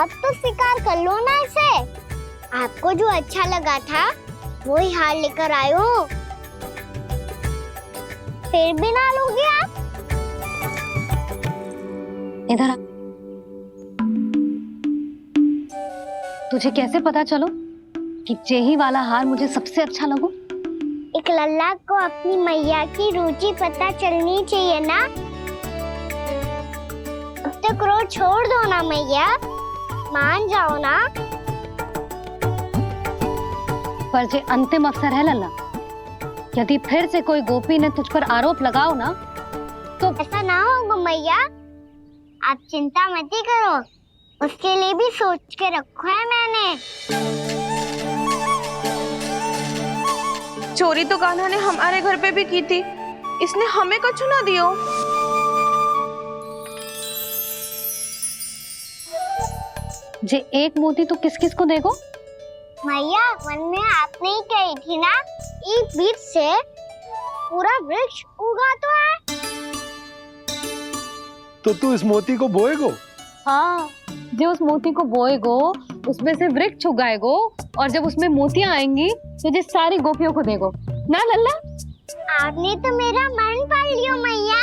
अब तो स्वीकार कर लो ना इसे। आपको जो अच्छा लगा था वही हार लेकर आयो। फिर भी ना लोगे आप? इधर आ। तुझे कैसे पता चलो कि यही वाला हार मुझे सबसे अच्छा लगो? एक लल्ला को अपनी मैया की रुचि पता चलनी चाहिए ना। अब तक रोज छोड़ दो ना मैया, मान जाओ ना। पर ये अंतिम अवसर है लल्ला। यदि फिर से कोई गोपी ने तुझ पर आरोप लगाओ ना तो ऐसा ना होगा मैया, आप चिंता मत ही करो, उसके लिए भी सोच के रखा है मैंने। चोरी तो कान्हा ने हमारे घर पे भी की थी, इसने हमें कछु ना दियो। जे एक मोती तो किस किस को देगो? मैया मन में आपने ही कही थी ना, एक बीज से पूरा वृक्ष उगा तो है। तो तू इस मोती को बोएगो? हाँ, जो उस मोती को बोएगो उसमें से वृक्ष उगाएगो और जब उसमें मोतियां आएंगी तो जिस सारी गोपियों को देगो ना लल्ला। आपने तो मेरा मन पढ़ लियो मैया।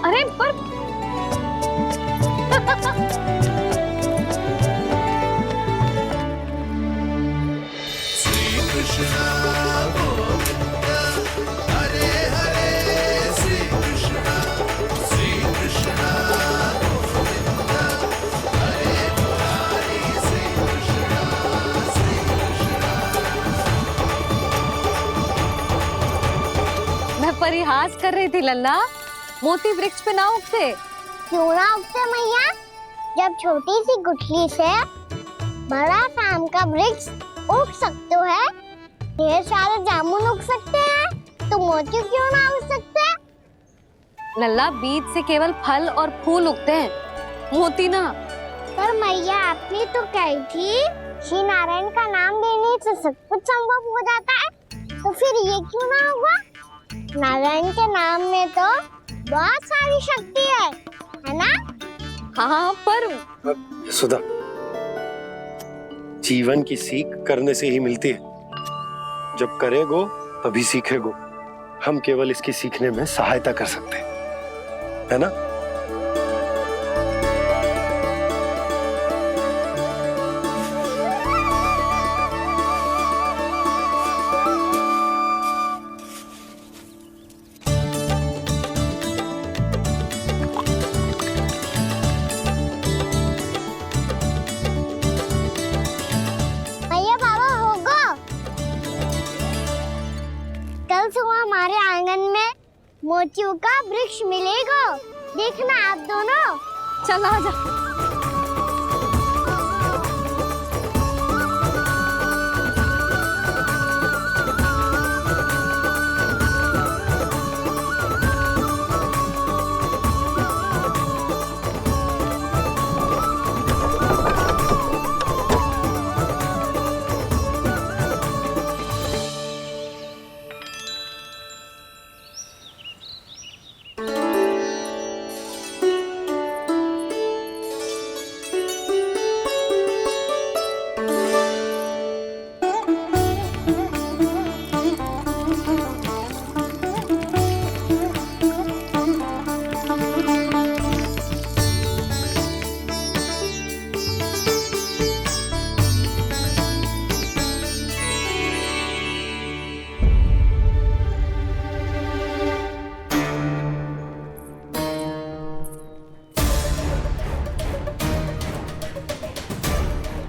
अरे पर श्री कृष्ण गोविंद हरे हरे, श्री कृष्ण गोविंद हरे मुरारी, श्री कृष्ण। मैं परिहास कर रही थी लल्ला, मोती वृक्ष पे ना उगते। क्यों ना उगते मैया? जब छोटी सी गुठली से बड़ा आम का वृक्ष उग सकते है, ढेर सारे जामुन उग सकते हैं, तो मोती क्यों ना उग सकते? लल्ला, बीज से केवल फल और फूल उगते हैं, मोती ना। पर मैया आपने तो कही थी श्री नारायण का नाम लेने से सब कुछ संभव हो जाता है, तो फिर ये क्यों ना हुआ? नारायण के नाम में तो बहुत सारी शक्ति है ना? हाँ पर सुधा, जीवन की सीख करने से ही मिलती है। जब करेगो तभी सीखेगो। हम केवल इसकी सीखने में सहायता कर सकते हैं, है ना? भैया बाबा होगो, कल सुबह हमारे आंगन में मोतियों का वृक्ष मिलेगा, देखना आप दोनों। चल आ जा।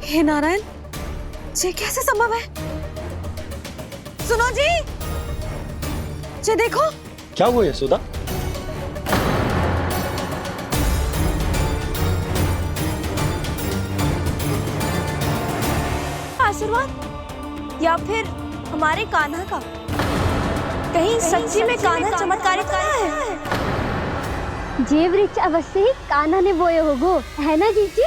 हे नारायण, ये कैसे संभव है? सुनो जी, ये देखो। क्या हुआ यशोदा? आशीर्वाद या फिर हमारे कान्हा का? कहीं सच्ची में कान्हा चमत्कारी तो नहीं है? जे वृक्ष अवश्य ही कान्हा ने बोए होगो, है ना जीजी?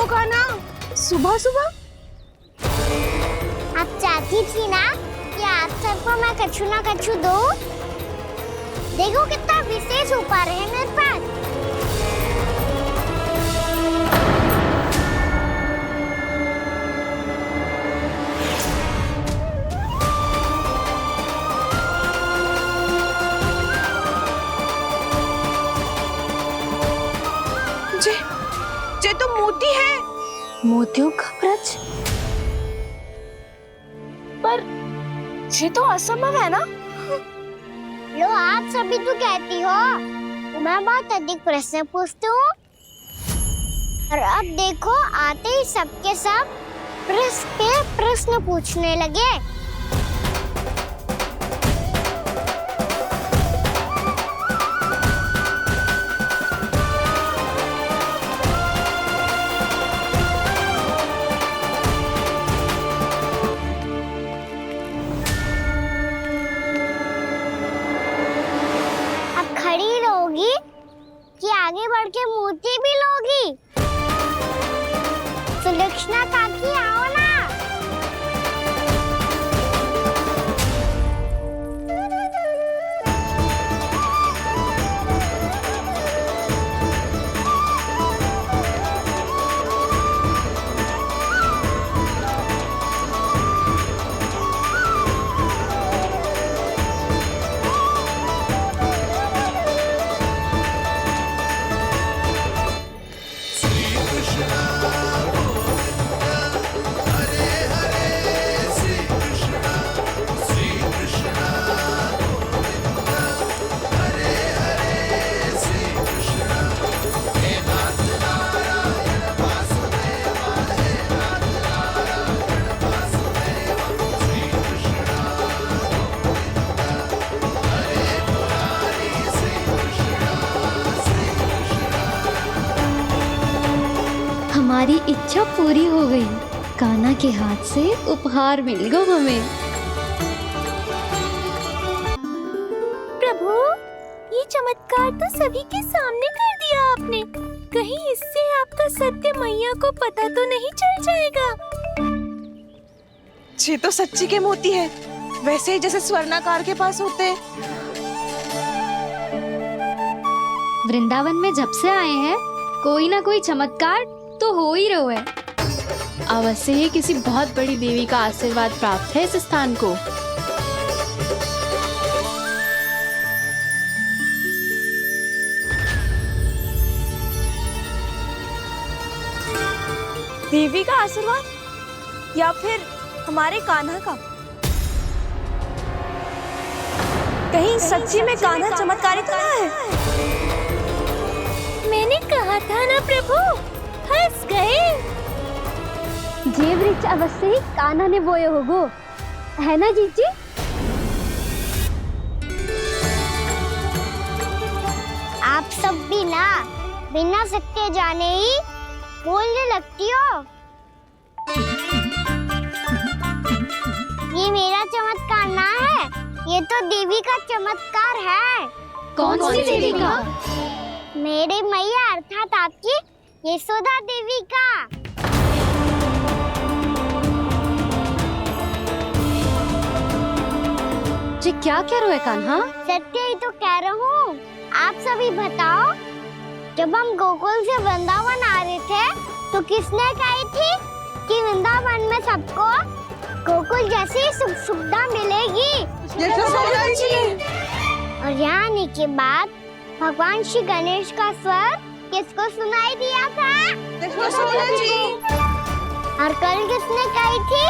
कान्हा, सुबह सुबह? आप चाहती थी ना कि आप सबको मैं कछु ना कछु दूं? देखो कितना विशेष उपहार है मेरे पास। जे तो मोती है, मोतियों का ब्रज। पर ये तो असंभव है ना? लो आप सभी तो कहती हो तो मैं बहुत अधिक प्रश्न पूछती हूँ, और अब देखो आते ही सबके सब प्रश्न पे प्रश्न पूछने लगे। खड़ी रहोगी कि आगे बढ़ के मूर्ति भी लोगी? सुलक्षणा काकी आओ ना। हमारी इच्छा पूरी हो गई। कान्हा के हाथ से उपहार मिल गया हमें। प्रभु, ये चमत्कार तो सभी के सामने कर दिया आपने। कहीं इससे आपका सत्य मैया को पता तो नहीं चल जाएगा? ये तो सच्ची के मोती है, वैसे ही जैसे स्वर्णाकार के पास होते हैं। वृंदावन में जब से आए हैं कोई ना कोई चमत्कार तो हो ही रहा है। अवश्य ही किसी बहुत बड़ी देवी का आशीर्वाद प्राप्त है इस स्थान को। देवी का आशीर्वाद या फिर हमारे कान्हा का? कहीं सच्ची में कान्हा चमत्कारी तो ना है? मैंने कहा था ना प्रभु, हंस गए। ये वृक्ष अवश्य ही कान्हा ने बोए होगो, है ना जीजी? आप सब भी ना बिना सत्य जाने ही बोलने लगती हो। ये मेरा चमत्कार ना है, ये तो देवी का चमत्कार है। कौन सी देवी का? मेरे मैया अर्थात आपकी यशोदा देवी का। जी क्या कह रहे हो कान्हा? सत्य ही तो कह रहा हूँ। आप सभी बताओ, जब हम गोकुल से वृंदावन आ रहे थे तो किसने कही थी कि वृंदावन में सबको गोकुल जैसी सुख सुविधा मिलेगी? और यहाँ आने के बाद भगवान श्री गणेश का स्वर किसको सुनाई दिया था? और कल किसने कही थी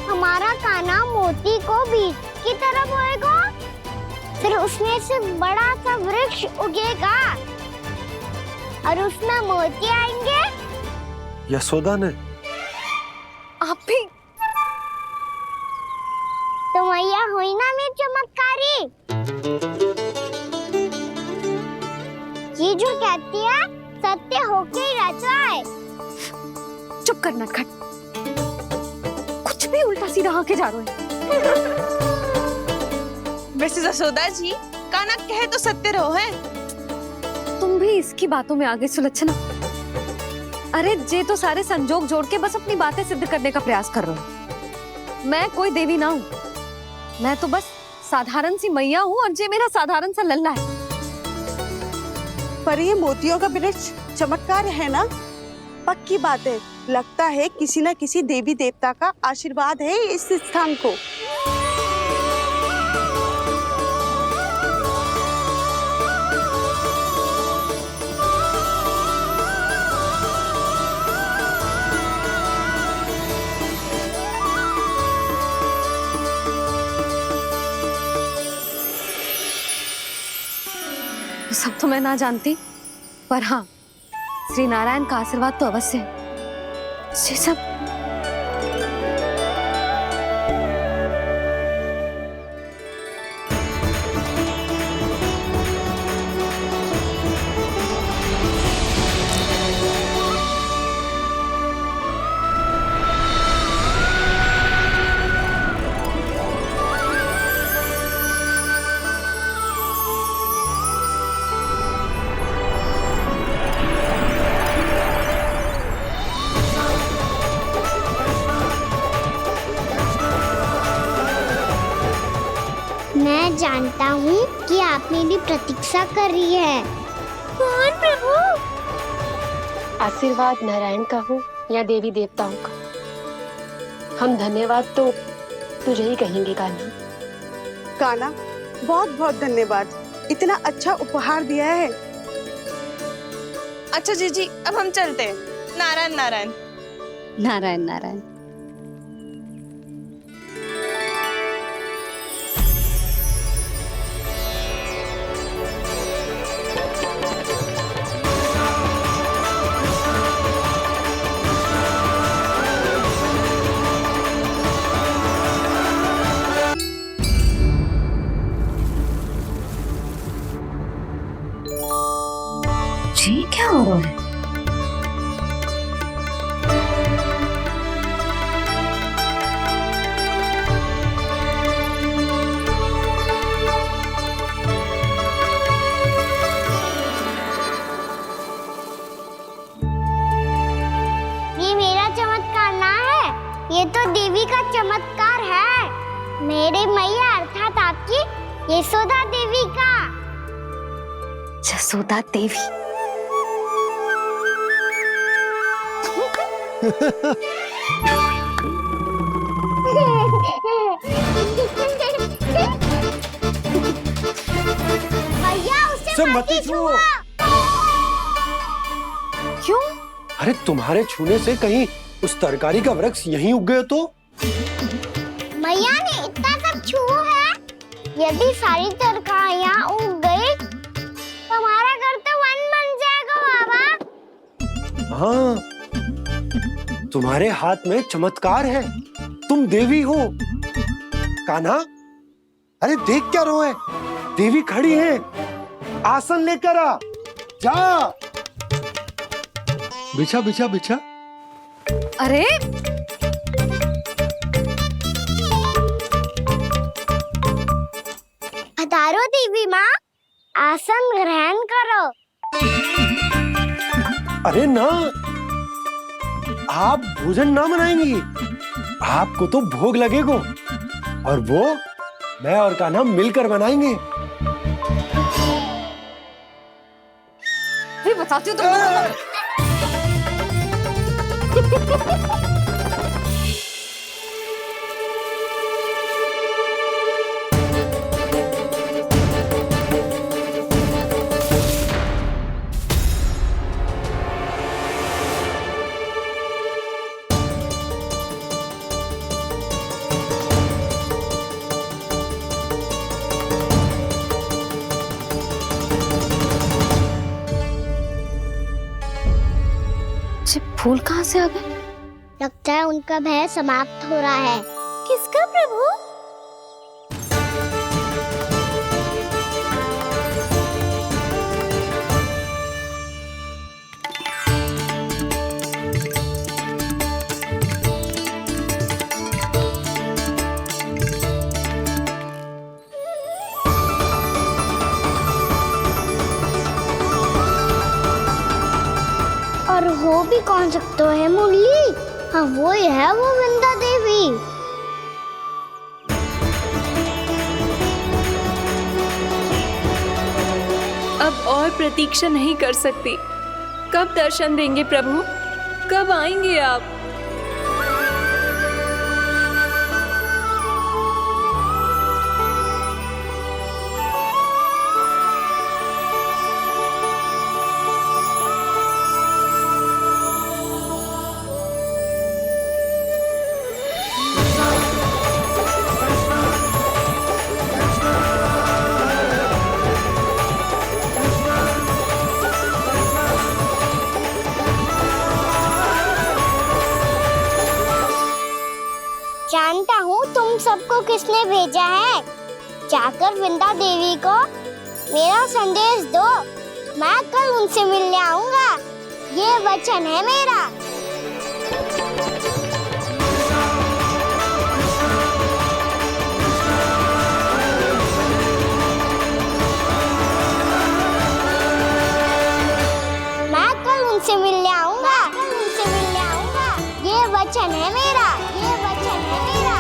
हमारा कान्हा मोती को बीज की तरह बोएगा, फिर उसमें से बड़ा सा वृक्ष उगेगा और उसमें मोती आएंगे? यशोदा ने? आप भी? तो मैया हुई ना मेरी चमत्कारी। ये जो कहती है सत्य होके ही रहता है। चुप कर नटखट, कुछ भी उल्टा सीधा होके जा रहे हो। वैसे यशोदा जी, कान्हा कहे तो सत्य रहो है। तुम भी इसकी बातों में आगे सुलझना। अरे जे तो सारे संजोग जोड़ के बस अपनी बातें सिद्ध करने का प्रयास कर रहे हो। मैं कोई देवी ना हूँ, मैं तो बस साधारण सी मैया हूँ और जे मेरा साधारण सा लल्ला है। पर ये मोतियों का वृक्ष चमत्कार है ना? पक्की बात है, लगता है किसी न किसी देवी देवता का आशीर्वाद है इस स्थान को। सब तो मैं ना जानती, पर हाँ, श्री नारायण का आशीर्वाद तो अवश्य है। ये सब मैं जानता हूँ कि आप मेरी प्रतीक्षा कर रही है। कौन प्रभु? आशीर्वाद नारायण का हो या देवी देवताओं का, हम धन्यवाद तो तुझे ही कहेंगे कान्हा। कान्हा, बहुत बहुत धन्यवाद, इतना अच्छा उपहार दिया है। अच्छा जीजी, अब हम चलते हैं। नारायण नारायण। नारायण नारायण। जी क्या हो रहा है? ये मेरा चमत्कार ना है, ये तो देवी का चमत्कार है। मेरी मैया अर्थात आपकी यशोदा देवी का। जसोदा देवी। भैया उसे मत छुओ। क्यों? अरे तुम्हारे छूने से कहीं उस तरकारी का वृक्ष यहीं उग गए तो? मैया ने इतना सब छुआ है, यदि सारी तरकारियां उग गई तो हमारा घर तो वन बन जाएगा बाबा। हाँ, तुम्हारे हाथ में चमत्कार है, तुम देवी हो। कान्हा, अरे देख क्या रहो है, देवी खड़ी है, आसन लेकर आ, जा। बिछा बिछा बिछा। अरे हजारों देवी माँ, आसन ग्रहण करो। अरे ना, आप भोजन ना मनाएंगी, आपको तो भोग लगेगा और वो मैं और कान्हा मिलकर बनाएंगे। भी बताती हूँ तुमको। फूल कहाँ से आ गए? लगता है उनका भय समाप्त हो रहा है। किसका प्रभु? और हो भी देवी कौन सकता है मुरली? हाँ वो ही है, वो वृंदा देवी। अब और प्रतीक्षा नहीं कर सकती। कब दर्शन देंगे प्रभु? कब आएंगे आप? जानता हूँ तुम सबको किसने भेजा है। जाकर वृंदा देवी को मेरा संदेश दो। मैं कल उनसे मिलने आऊंगा, ये वचन है मेरा। मैं कल उनसे मिलने आऊंगा, ये वचन है मेरा, ये वचन है मेरा।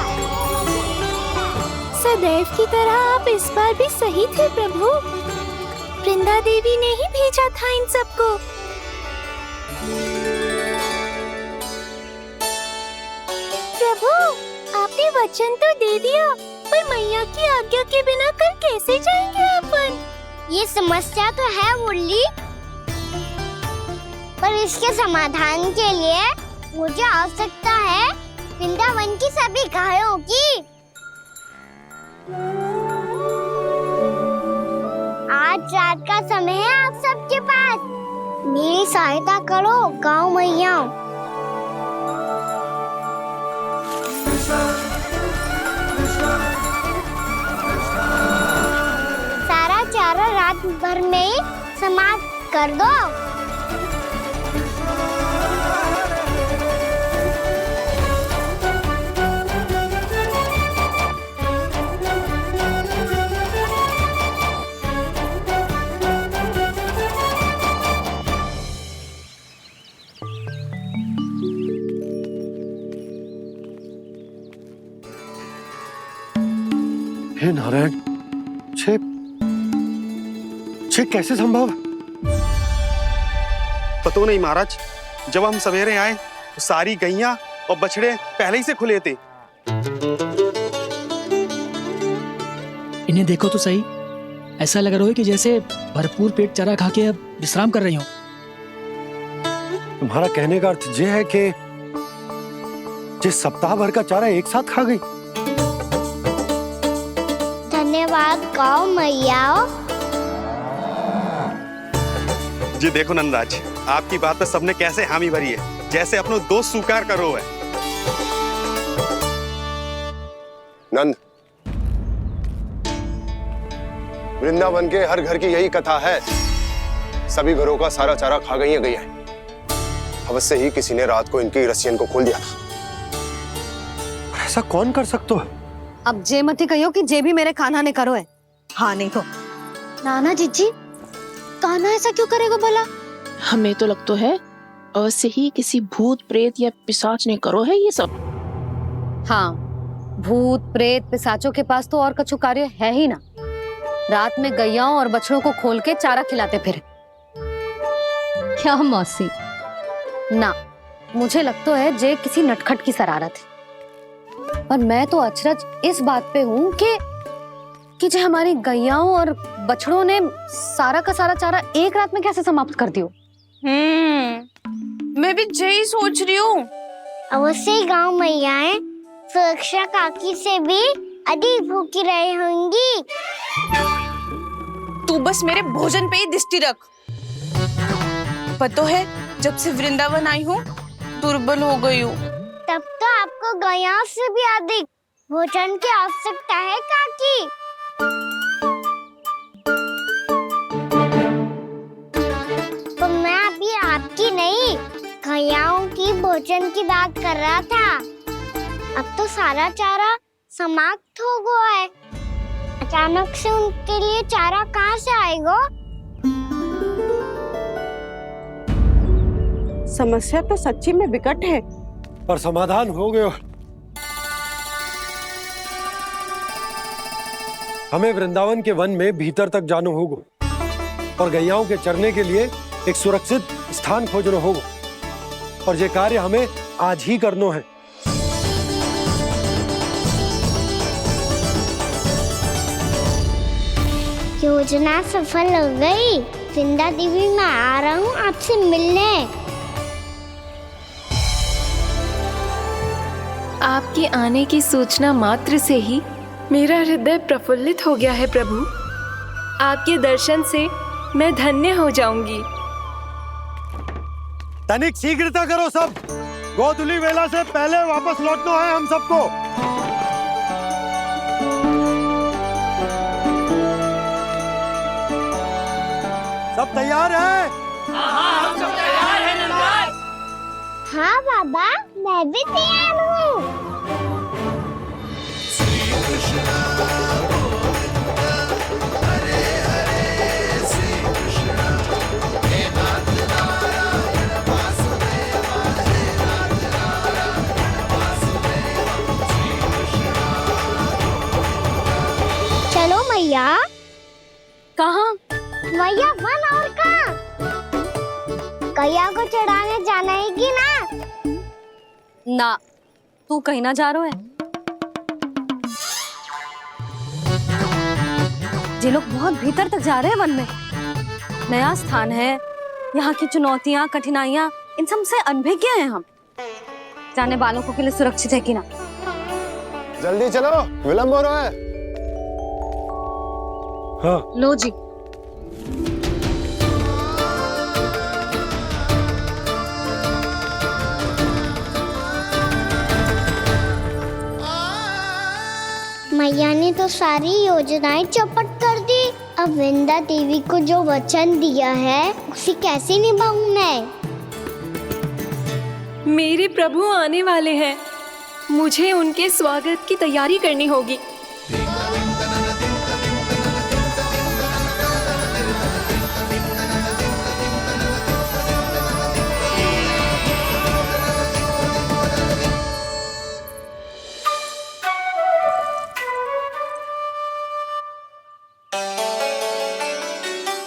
सदैव की तरह आप इस बार भी सही थे प्रभु। वृंदा देवी ने ही भेजा था इन सबको। प्रभु, आपने वचन तो दे दिया, पर मैया की आज्ञा के बिना कल कैसे जाएंगे अपन? ये समस्या तो है मुरली, पर इसके समाधान के लिए मुझे आवश्यकता है वृंदावन की सभी गायों की। आज रात का समय है आप सबके पास, मेरी सहायता करो गाँव मैया। सारा चारा रात भर में ही समाप्त कर दो। हे नारायण, छे कैसे संभव? पता नहीं महाराज, जब हम सवेरे आए तो सारी गैया और बछड़े पहले ही से खुले थे। इन्हें देखो तो सही, ऐसा लग रहा है कि जैसे भरपूर पेट चारा खा के अब विश्राम कर रही हो। तुम्हारा कहने का अर्थ यह है कि जिस सप्ताह भर का चारा एक साथ खा गई। धन्यवाद गाँव मैया। जी देखो नंदराज, आपकी बात पे सबने कैसे हामी भरी है, जैसे अपनो दोस्त स्वीकार करो है। नंद, वृंदावन के हर घर की यही कथा है। सभी घरों का सारा चारा खा गई है। अवश्य ही किसी ने रात को इनकी रस्सियन को खोल दिया था। ऐसा कौन कर सकता है? अब जे मत ही कहियो कि जे भी मेरे कान्हा ने करो है। हाँ नहीं तो नाना जीजी, कान्हा ऐसा क्यों करेगा भला? हमें तो लगता है अवश्य ही किसी भूत प्रेत या पिशाच ने करो है ये सब। हाँ, भूत प्रेत पिशाचों के पास तो और कछु कार्य है ही ना। रात में गैयाओं और बछड़ों को खोल के चारा खिलाते फिर। क्या मौसी? ना, मुझे लगता है जे किसी नटखट की शरारत है। पर मैं तो अचरज इस बात पे हूँ कि जो हमारी गैयाओं और बछड़ों ने सारा का सारा चारा एक रात में कैसे समाप्त कर दियो। मैं भी यही सोच रही हूँ। अवश्य ही गाँव मैयाएं सुरक्षा काकी से भी अधिक भूखी रही होंगी। तू बस मेरे भोजन पे ही दृष्टि रख। पता है, जब से वृंदावन आई हूँ दुर्बल हो गई हूँ। तब तो आपको गैयाओं से भी अधिक भोजन की आवश्यकता है काकी। तो मैं अभी आपकी नहीं, गैयाओं की भोजन की बात कर रहा था। अब तो सारा चारा समाप्त हो गया है। अचानक से उनके लिए चारा कहाँ से आएगा? समस्या तो सच्ची में विकट है। पर समाधान हो गयो। हमें वृंदावन के वन में भीतर तक जानो होगा और गैयाओं के चरने के लिए एक सुरक्षित स्थान खोजनो होगा, और ये कार्य हमें आज ही करनो है। योजना सफल हो गई। वृंदा देवी, मैं आ रहा हूँ आपसे मिलने। आपके आने की सूचना मात्र से ही मेरा हृदय प्रफुल्लित हो गया है प्रभु। आपके दर्शन से मैं धन्य हो जाऊंगी। तनिक शीघ्रता करो सब, गोधुली वेला से पहले वापस लौटना है हम सबको। सब तैयार है? हम सब तैयार हैं नंदराज। हाँ बाबा, मैं भी तैयार हूँ। श्री कृष्ण गोविंद हरे हरे श्री कृष्ण हे नाथ नारायण वासुदेव हे नाथ नारायण वासुदेव श्री कृष्ण। चलो मैया। कहाँ? मैया वन और कहाँ? गैया को चढ़ाने जाना है कि ना? ना, तू कहीं ना जा रहा है। ये लोग बहुत भीतर तक जा रहे हैं वन में। नया स्थान है, यहाँ की चुनौतियाँ, कठिनाइयाँ, इन सब से अनभिज्ञ हैं हम। जाने वालों को के लिए सुरक्षित है कि ना? जल्दी चलो, विलंब हो रहा है। हाँ। लो जी। मैया ने तो सारी योजनाएं चौपट कर दी। अब वृंदा देवी को जो वचन दिया है उसे कैसे निभाऊं मैं? मेरे प्रभु आने वाले हैं, मुझे उनके स्वागत की तैयारी करनी होगी।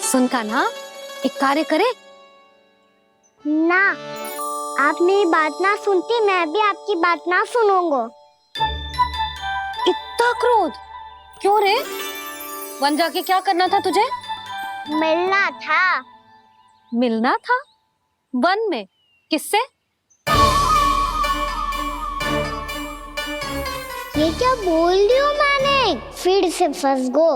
सुन कान्हा, एक कार्य करे ना, आप मेरी बात ना सुनती, मैं भी आपकी बात ना सुनूंगा। इतना क्रोध क्यों रे? वन जाके क्या करना था तुझे? मिलना था। मिलना था? वन में? किससे? ये क्या बोल रही हूँ मैंने? फिर से फंस गो।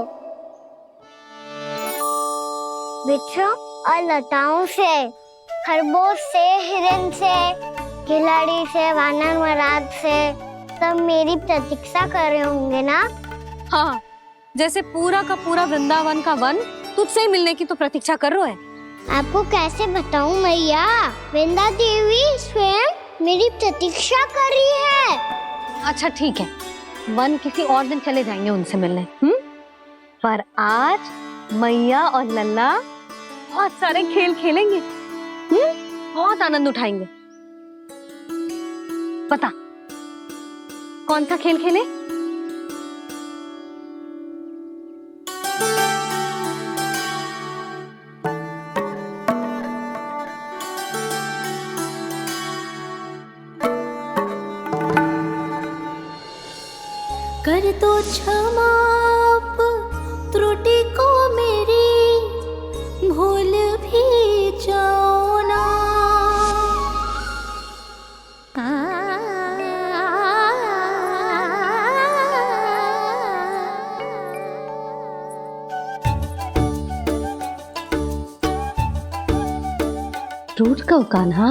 बिच्छू और लताओं से, खरगोश से, हिरन से, खिलाड़ी से, वानर महाराज से, सब मेरी प्रतीक्षा कर रहे होंगे ना? हाँ, जैसे पूरा का पूरा वृंदावन का वन तुझसे ही मिलने की तो प्रतीक्षा कर रहा है। आपको कैसे बताऊं मैया? वृंदा देवी स्वयं मेरी प्रतीक्षा कर रही है। अच्छा ठीक है, वन किसी और दिन चले जाएंगे उनसे मिलने। पर आज मैया और लल्ला बहुत सारे खेल खेलेंगे। बहुत आनंद उठाएंगे। बता, कौन सा खेल खेले? कर दो क्षमा त्रुटि को मेरी, भूल भी जाओ ना। रूठ कब कान्हा?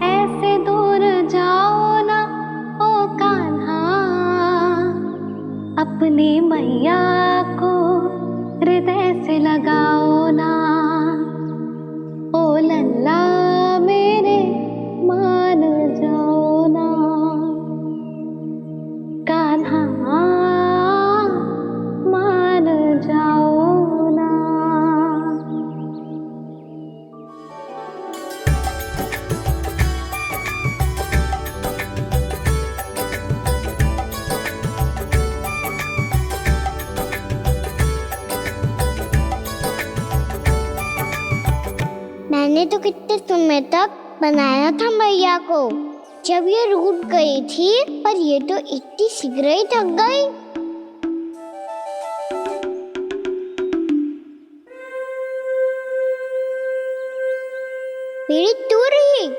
ऐसे दूर जाओ ना ओ कान्हा, अपनी मैया को हृदय से लगाओ ना। ओ लल्ला मेरे मान जाओ ना, कान्हा मान जाओ ना। मैंने तो कितने समय तक बनाया था मैया को, जब ये रूठ गई थी, पर ये तो इतनी शीघ्र ही थक गई। मेरी तू रही।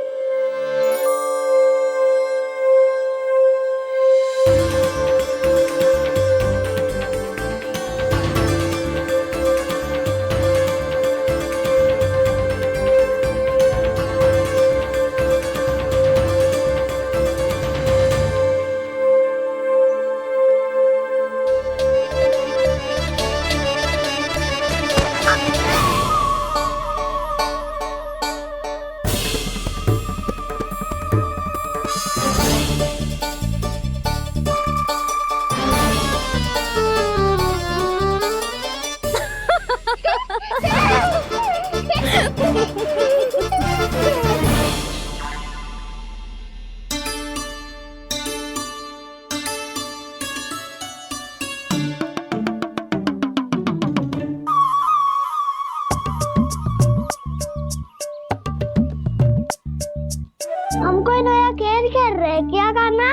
हम कोई नया खेल खेल रहे क्या करना?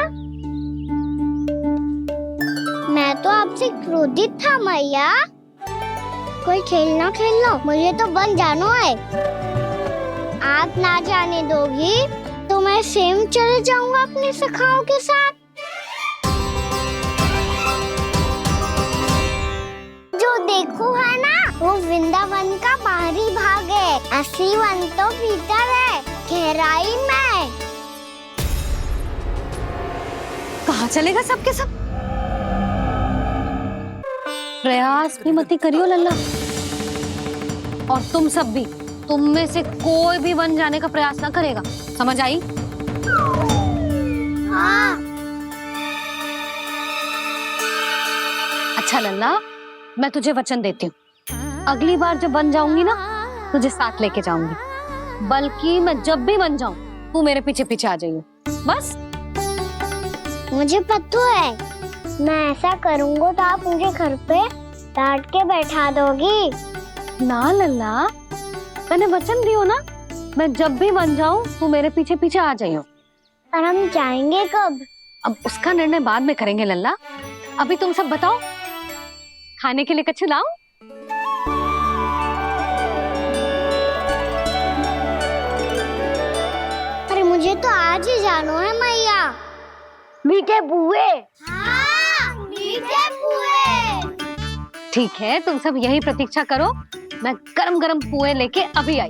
मैं तो आपसे क्रोधित था मैया। कोई खेलना खेल लो, मुझे तो बन जाना है। आप ना जाने दोगी तो मैं स्वयं चले जाऊंगा अपने सखाओं के साथ। जो देखो है ना, वो वृंदावन का बाहरी भाग है, असली वन तो भीतर है, गहराई में। कहाँ चलेगा सबके सब? प्रयास भी मत करियो लल्ला। और तुम सब भी, तुम में से कोई भी वन जाने का प्रयास ना करेगा, समझ आई? हाँ। अच्छा लल्ला, मैं तुझे वचन देती हूँ, अगली बार जब बन जाऊंगी ना, तुझे साथ लेके जाऊंगी। बल्कि मैं जब भी बन जाऊं, तू मेरे पीछे पीछे आ जाइयो, बस। मुझे पता है, मैं ऐसा करूंगा तो आप मुझे घर पे डांट के बैठा दोगी। ना लल्ला, मैंने वचन दियो ना, मैं जब भी बन जाऊं, तू मेरे पीछे पीछे आ जाइयो। पर हम जाएंगे कब? अब उसका निर्णय बाद में करेंगे लल्ला। अभी तुम सब बताओ, खाने के लिए कुछ लाऊं? अरे मुझे तो आज ही जाना है मैया। मीठे बुए। हाँ, मीठे बुए। ठीक है, तुम सब यही प्रतीक्षा करो, मैं गरम गरम पुए लेके अभी आई।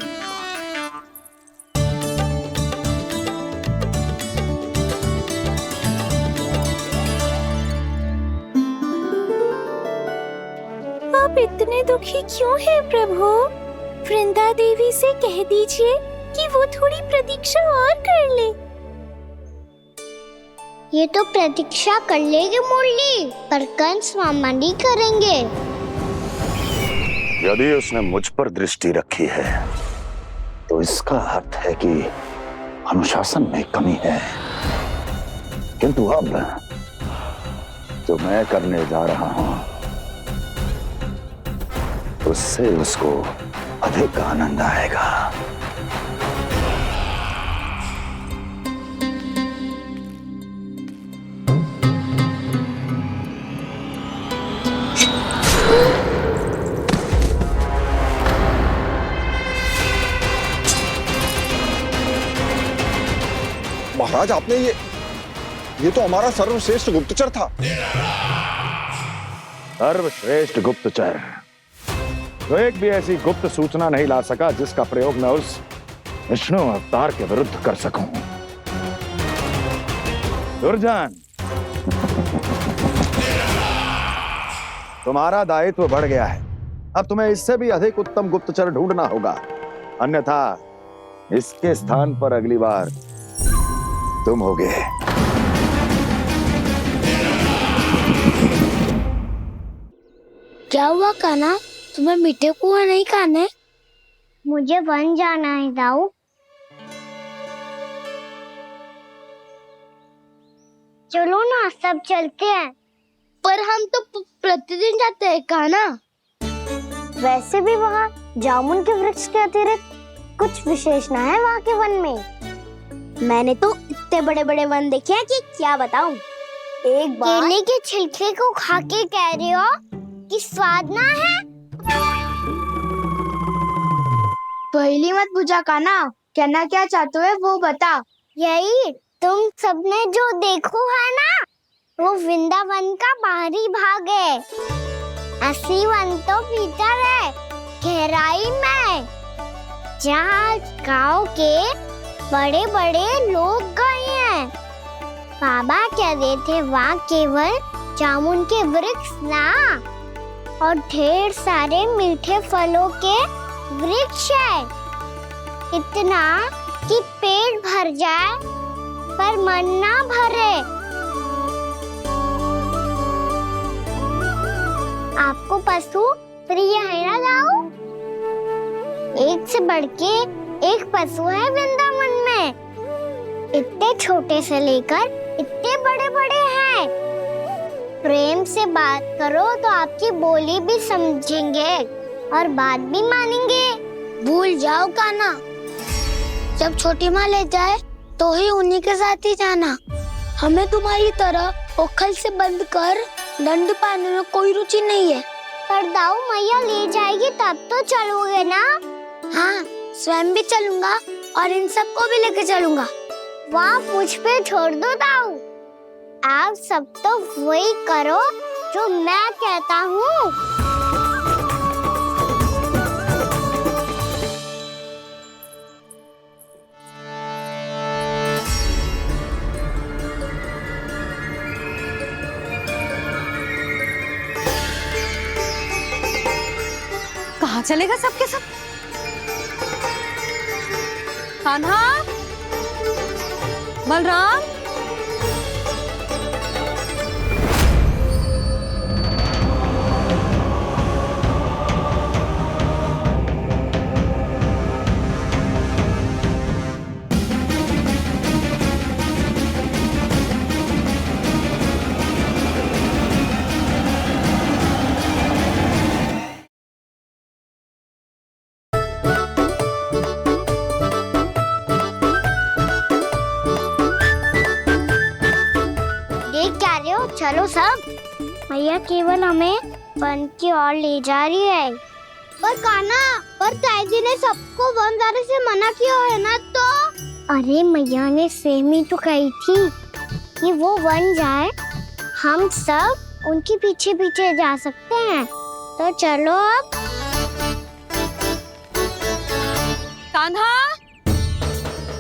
आप इतने दुखी क्यों हैं प्रभु? वृंदा देवी से कह दीजिए कि वो थोड़ी प्रतीक्षा और कर ले। ये तो प्रतीक्षा कर लेगी मुरली, पर कंस मामा नहीं करेंगे। यदि उसने मुझ पर दृष्टि रखी है, तो इसका अर्थ है कि अनुशासन में कमी है। किंतु अब जो मैं करने जा रहा हूं, उससे उसको अधिक आनंद आएगा। महाराज, आपने ये तो हमारा सर्वश्रेष्ठ गुप्तचर था। सर्वश्रेष्ठ गुप्तचर, तो एक भी ऐसी गुप्त सूचना नहीं ला सका जिसका प्रयोग मैं उस विष्णु अवतार के विरुद्ध कर सकूं। दुर्जन, तुम्हारा दायित्व बढ़ गया है। अब तुम्हें इससे भी अधिक उत्तम गुप्तचर ढूंढना होगा, अन्यथा इसके स्थान पर अगली बार तुम होगे। क्या हुआ कान्हा, तुम्हें मीठे कुआ नहीं खाने? मुझे वन जाना है दाऊ। चलो ना, सब चलते हैं। पर हम तो प्रतिदिन जाते हैं कान्हा। वैसे भी वहाँ जामुन के वृक्ष के अतिरिक्त कुछ विशेष ना है वहाँ के वन में। मैंने तो इतने बड़े बड़े वन देखे हैं कि क्या बताऊं। एक बार केले के छिलके को खा के कह रहे हो कि स्वाद ना है। पहली मत पूछा काना, कहना क्या चाहते हो वो बता। यही तुम सबने जो देखो है ना, वो वृंदावन का बाहरी भाग है। असली वन तो भीतर है, गहराई में, जहाँ गांव के बड़े बड़े लोग गए हैं। बाबा कह रहे थे वहाँ केवल जामुन के वृक्ष ना, और ढेर सारे मीठे फलों के वृक्ष है। इतना कि पेट भर जाए पर मन ना भरे। आपको पशु प्रिय है ना दाऊ? एक से बढ़ के एक पशु है वृंदावन में। इतने छोटे से लेकर इतने बड़े बड़े हैं। प्रेम से बात करो तो आपकी बोली भी समझेंगे और बात भी मानेंगे। भूल जाओ काना, जब छोटी माँ ले जाए तो ही उन्हीं के साथ ही जाना। हमें तुम्हारी तरह ओखल से बंद कर दंड पाने में कोई रुचि नहीं है। पर दाऊ मैया ले जाएगी तब तो चलोगे ना? हाँ, स्वयं भी चलूंगा और इन सबको भी लेके चलूंगा। वहाँ मुझ पे छोड़ दो दाऊ। आप सब तो वही करो जो मैं कहता हूँ। कहाँ चलेगा सबके सब? कान्हा, बलराम, चलो सब, मैया केवल हमें वन की ओर ले जा रही है। पर काना, पर ताई जी ने सबको वन जाने से मना किया है ना तो? अरे मैया ने सेम ही तो कही थी कि वो वन जाए, हम सब उनके पीछे पीछे जा सकते हैं। तो चलो अब। कान्हा,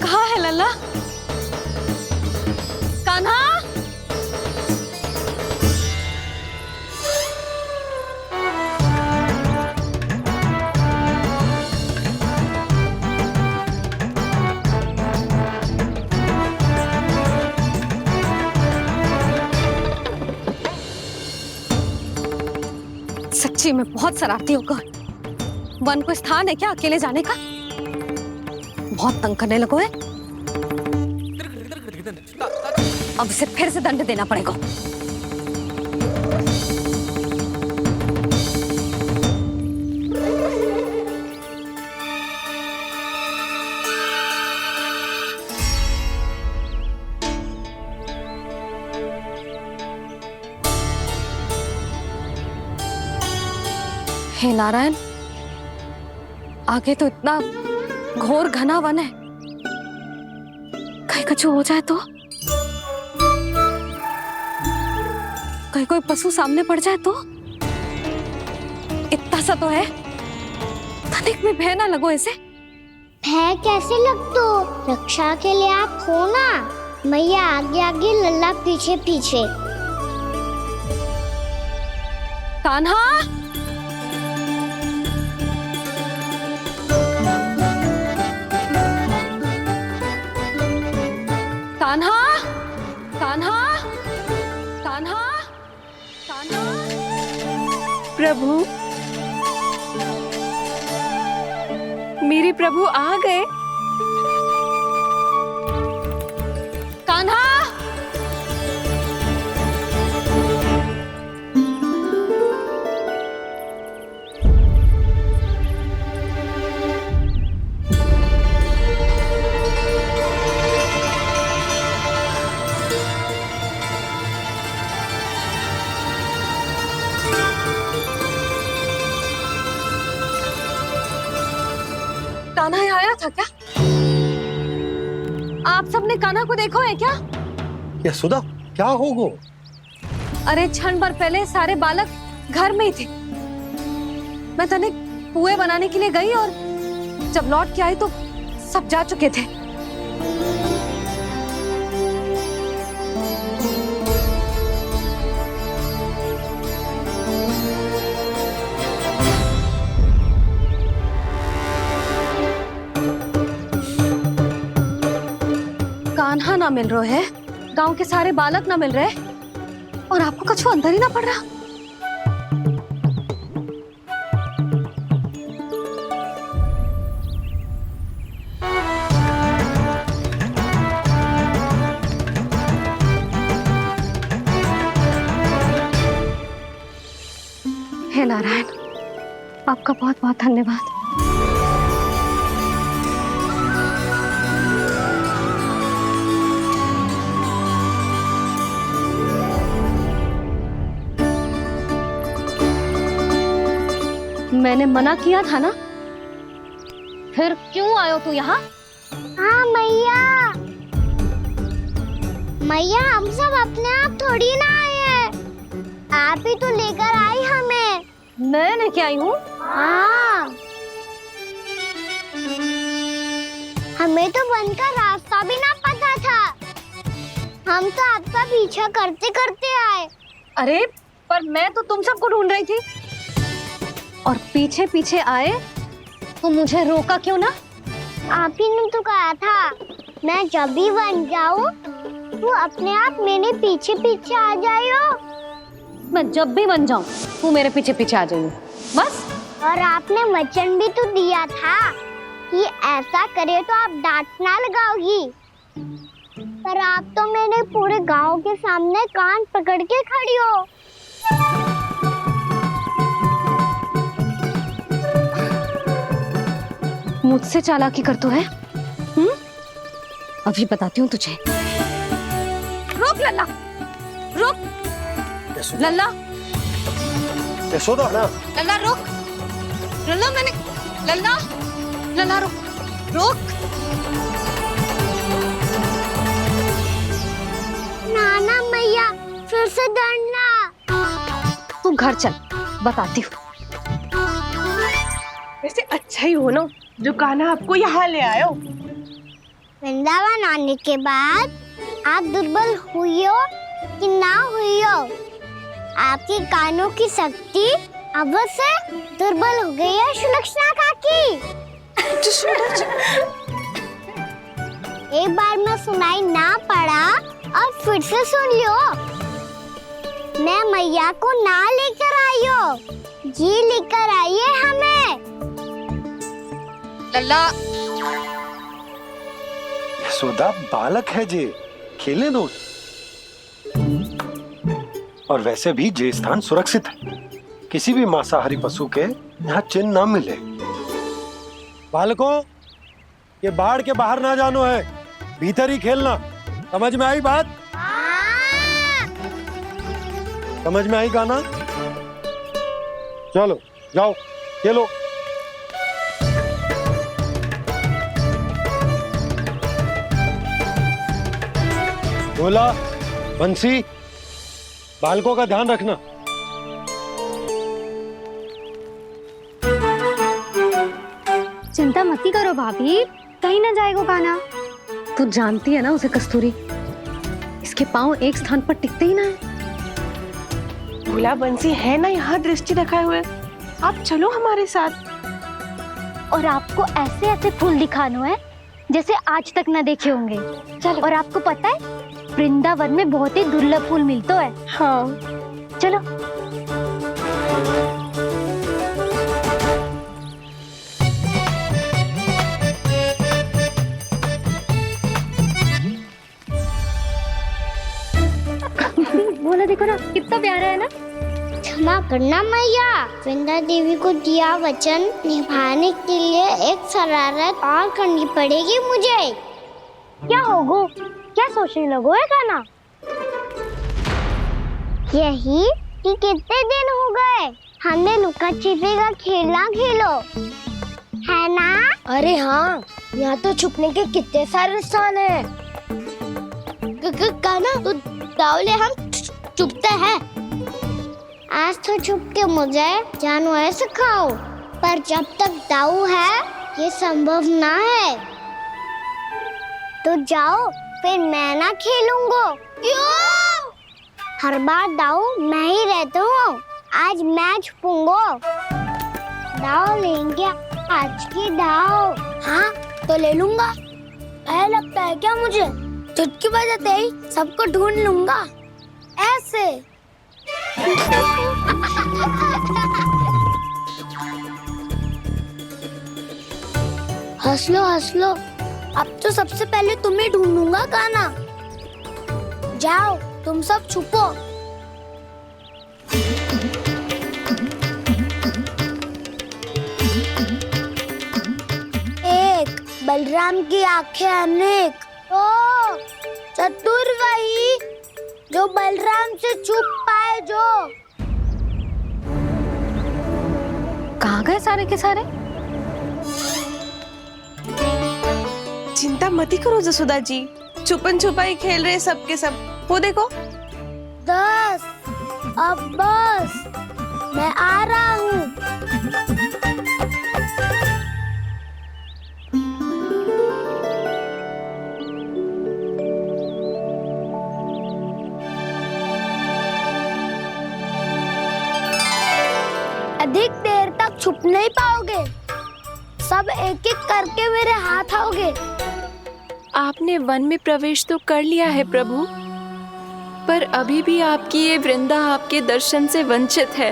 कहाँ है लल्ला? कान्हा, सच्ची में बहुत शरारती होगा। वन को स्थान है क्या अकेले जाने का? बहुत तंग करने लगो है। अब इसे फिर से दंड देना पड़ेगा। हे नारायण, आगे तो इतना घोर घना वन है, कहीं कुछ हो जाए तो? कहीं कोई पशु सामने पड़ जाए तो? इतना सा तो है, तनिक में भय ना लगो इसे। भय कैसे लग तो? रक्षा के लिए आप हो ना। मैया आगे आगे, लल्ला पीछे पीछे। कान्हा, कान्हा, कान्हा, कान्हा, कान्हा। प्रभु, मेरे प्रभु आ गए। कान्हा, कान्हा यहाँ आया था क्या? आप सबने कान्हा को देखो है क्या? यशोदा क्या हो गो? अरे क्षण भर पहले सारे बालक घर में ही थे। मैं तनिक पुए बनाने के लिए गई और जब लौट के आई तो सब जा चुके थे। कान्हा ना मिल रहा है, गांव के सारे बालक ना मिल रहे और आपको कछु अंदर ही ना पड़ रहा। हे नारायण, आपका बहुत बहुत धन्यवाद। मैंने मना किया था ना, फिर क्यों आयो तू यहाँ? हाँ मैया, मैया हम सब अपने आप थोड़ी ना आए हैं, आप ही तो लेकर आई हमें। मैं लेके आई हूँ? हाँ, हमें तो वन का रास्ता भी ना पता था, हम तो आपका पीछा करते करते आए। अरे पर मैं तो तुम सबको ढूंढ रही थी और पीछे पीछे आए तो मुझे रोका क्यों ना? आप ही ने तो कहा था मैं जब भी बन जाऊं वो अपने आप मेरे पीछे पीछे आ जाइयो। मैं जब भी बन जाऊं तू मेरे पीछे पीछे आ जाइयो बस। और आपने वचन भी तो दिया था कि ऐसा करे तो आप डांट ना लगाओगी, पर आप तो मेरे पूरे गांव के सामने कान पकड़ के खड़ी हो। मुझसे चालाकी कर तो है? अभी बताती हूँ तुझे। रुक लल्ला, रुक लल्ला, यशोदा ना, लल्ला रुक, लल्ला मैंने, लल्ला, लल्ला रुक, रुक। नाना मैया फिर से डरना। तू घर चल, बताती हूँ। वैसे अच्छा ही हो ना जो कान्हा आपको यहाँ ले आयो। वृंदावन आने के बाद आप दुर्बल हुई हो कि ना हुई हो, आपके कानों की शक्ति अब से दुर्बल हो गई है सुलक्षणा काकी। एक बार में सुनाई ना पड़ा और फिर से सुन लियो। मैं मैया को ना लेकर आई हो, जी लेकर आई है हमें। लल्ला, यशोदा बालक है जे, खेले दो। और वैसे भी जे स्थान सुरक्षित है, किसी भी मांसाहारी पशु के यहाँ चिन्ह ना मिले। बालकों, ये बाढ़ के बाहर ना जानो है, भीतर ही खेलना। समझ में आई बात? समझ में आई गाना? चलो जाओ खेलो। बोला बंसी, बालकों का ध्यान रखना। चिंता मत करो भाभी, कहीं ना जाएगा कान्हा। तू जानती है ना उसे कस्तूरी, इसके पांव एक स्थान पर टिकते ही ना है। भोला बंसी है ना यहाँ दृष्टि रखाए हुए, आप चलो हमारे साथ। और आपको ऐसे ऐसे फूल दिखानो है जैसे आज तक ना देखे होंगे। चलो। और आपको पता है वृंदावन में बहुत ही दुर्लभ फूल मिलते हैं। हाँ चलो। बोला देखो ना कितना प्यारा है ना। क्षमा करना मैया, वृंदा देवी को दिया वचन निभाने के लिए एक शरारत और करनी पड़ेगी मुझे। क्या होगो, क्या सोचने लगो है कान्हा? यही कि कितने दिन हो गए हमने लुका छिपी का खेलना खेलो, है ना? अरे हाँ, यहाँ तो छुपने के कितने सारे स्थान है। काना तो दावले हम छुपते हैं। आज तो छुप के मुझे जानवर सिखाओ, पर जब तक दाऊ है ये संभव ना है। तो जाओ, फिर मैं ना खेलूंगा। क्यों? हर बार दाऊ मैं ही रहता हूँ, आज मैं छुपूंगा। दाऊ लेंगे आज की दाऊ। हाँ तो ले लूंगा। ऐसा लगता है क्या मुझे? चुटकी बजाते ही सबको ढूंढ लूंगा ऐसे। हंस लो, अब तो सबसे पहले तुम्हें ढूंढूंगा काना। जाओ तुम सब छुपो। एक बलराम की आंखें अनेक। ओ चतुर वही जो बलराम से छुप पाए। जो कहाँ गए सारे के सारे? चिंता मत करो जसोदा जी, छुपन छुपाई खेल रहे सबके सब। वो देखो 10 अब बस, मैं आ रहा हूँ। अधिक देर तक छुप नहीं पाओगे, सब एक एक करके मेरे हाथ आओगे। आपने वन में प्रवेश तो कर लिया है प्रभु, पर अभी भी आपकी ये वृंदा आपके दर्शन से वंचित है।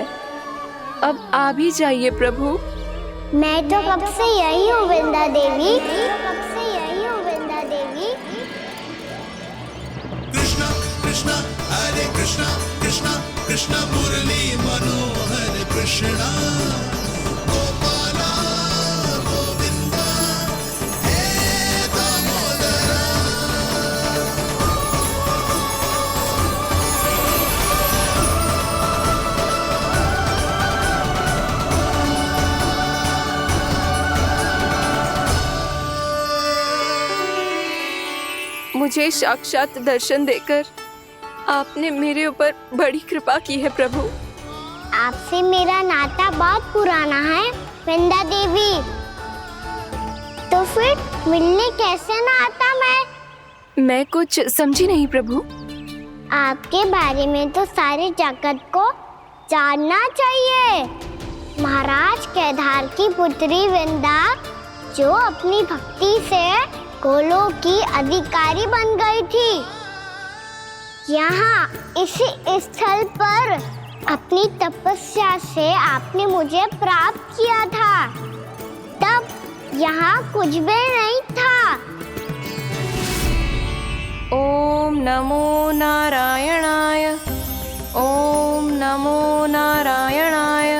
अब आ भी जाइए प्रभु। मैं तो कब से यही हूँ वृंदा देवी। कृष्णा कृष्णा हरे कृष्णा कृष्णा कृष्णा मुरली मनोहर कृष्णा गोपाला गोविंदा हे दामोदरा। मुझे साक्षात दर्शन देकर आपने मेरे ऊपर बड़ी कृपा की है प्रभु। आपसे मेरा नाता बहुत पुराना है वृंदा देवी, तो फिर मिलने कैसे ना आता मैं कुछ समझी नहीं प्रभु। आपके बारे में तो सारे जगत को जानना चाहिए। महाराज केदार की पुत्री वृंदा जो अपनी भक्ति से गोलोक की अधिकारी बन गई थी, यहाँ इसी स्थल पर अपनी तपस्या से आपने मुझे प्राप्त किया था। तब यहाँ कुछ भी नहीं था। ओम नमो नारायणाय, ओम नमो नारायणाय,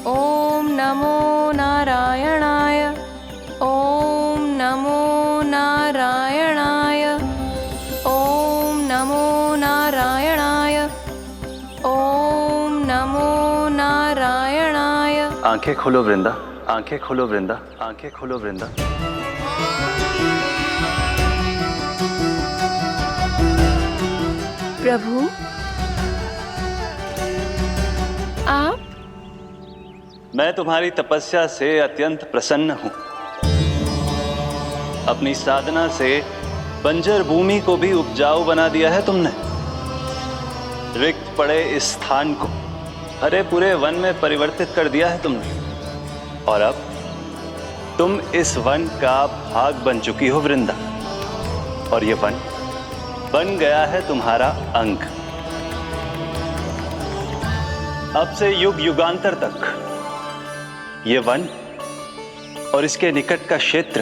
ओम नमो नारायणाय, ओम नमो नारायणाय, ओम नमो नारायणाय, ओम नमो नारायणाय। आंखें खोलो वृंदा, आंखें खोलो वृंदा, आंखें खोलो वृंदा। प्रभु आप? मैं तुम्हारी तपस्या से अत्यंत प्रसन्न हूं। अपनी साधना से बंजर भूमि को भी उपजाऊ बना दिया है तुमने। रिक्त पड़े इस स्थान को हरे पूरे वन में परिवर्तित कर दिया है तुमने। और अब तुम इस वन का भाग बन चुकी हो वृंदा, और ये वन बन गया है तुम्हारा अंग। अब से युग युगांतर तक ये वन और इसके निकट का क्षेत्र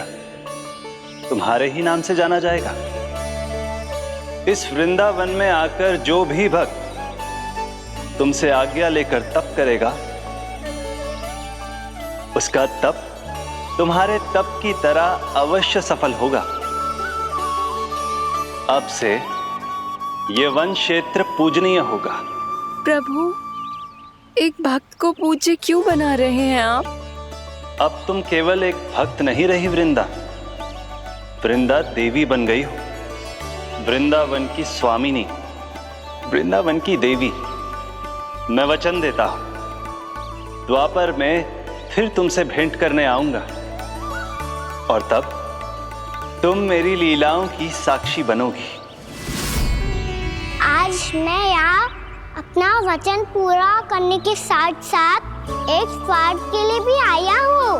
तुम्हारे ही नाम से जाना जाएगा। इस वृंदावन में आकर जो भी भक्त तुमसे आज्ञा लेकर तप करेगा, उसका तप तुम्हारे तप की तरह अवश्य सफल होगा। अब से ये वन क्षेत्र पूजनीय होगा। प्रभु, एक भक्त को पूज्य क्यों बना रहे हैं आप? अब तुम केवल एक भक्त नहीं रही वृंदा, वृंदा देवी बन गई हो। वृंदावन की स्वामिनी, वृंदावन की देवी। मैं वचन देता हूं, द्वापर में फिर तुमसे भेंट करने आऊंगा और तब तुम मेरी लीलाओं की साक्षी बनोगी। आज मैं यहाँ अपना वचन पूरा करने के साथ साथ एक स्वार्थ के लिए भी आया हूँ।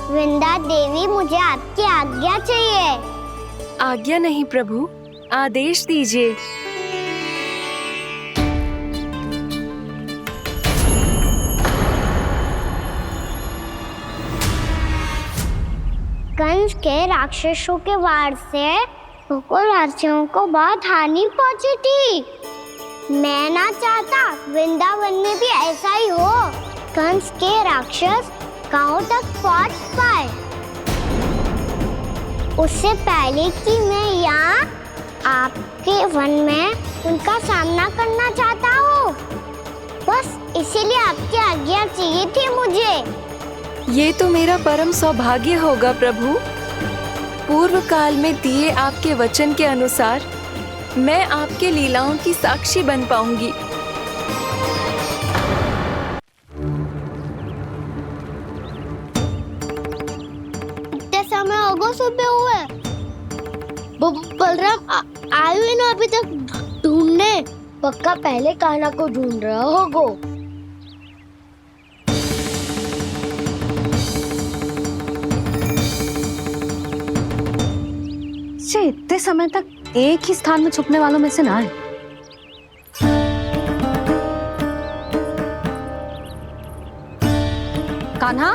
वृंदा देवी, मुझे आपकी आज्ञा चाहिए। आज्ञा नहीं प्रभु, आदेश दीजिए। कंस के राक्षसों के वार से गोकुलवासियों को बहुत हानि पहुंची थी। मैं ना चाहता वृंदावन में भी ऐसा ही हो। कंस के राक्षस गांव तक पहुंच पाए, उससे पहले कि मैं यहाँ आपके वन में उनका सामना करना चाहता हूँ। बस इसीलिए आपकी आज्ञा चाहिए थी मुझे। ये तो मेरा परम सौभाग्य होगा प्रभु। पूर्व काल में दिए आपके वचन के अनुसार मैं आपके लीलाओं की साक्षी बन पाऊंगी। इतने समय होगा सुबह हुए, बलराम आए हुए ना अभी तक ढूंढने। पक्का पहले कान्हा को ढूंढ रहा होगा। इतने समय तक एक ही स्थान में छुपने वालों में से ना है। कान्हा,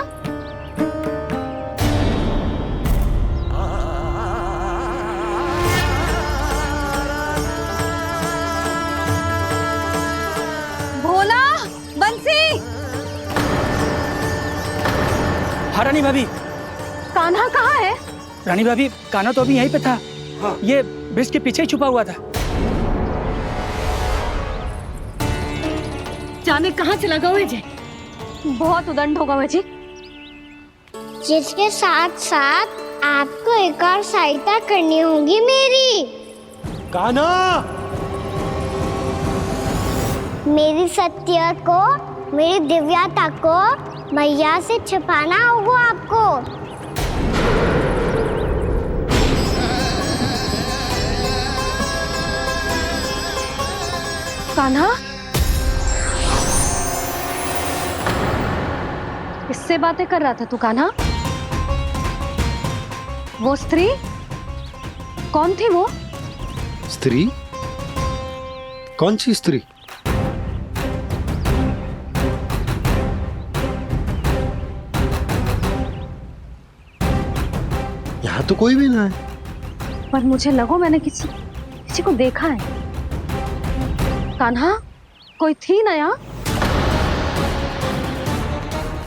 भोला, बंसी। हाँ रानी भाभी। कान्हा कहाँ है? रानी भाभी, कान्हा तो अभी यहीं पे था। हाँ। ये ब्रिज के पीछे ही छुपा हुआ था। जाने कहाँ चला गया जी? बहुत उदंड होगा जी। जिसके साथ साथ आपको एक और सहायता करनी होगी मेरी। कान्हा, मेरी सत्य को, मेरी दिव्यता को मैया से छिपाना होगा आपको। कान्हा, किससे बातें कर रहा था तू कान्हा? वो स्त्री कौन थी? वो स्त्री? कौन सी स्त्री? यहाँ तो कोई भी ना है। पर मुझे लगो मैंने किसी को देखा है। कान्हा, कोई थी ना यहाँ?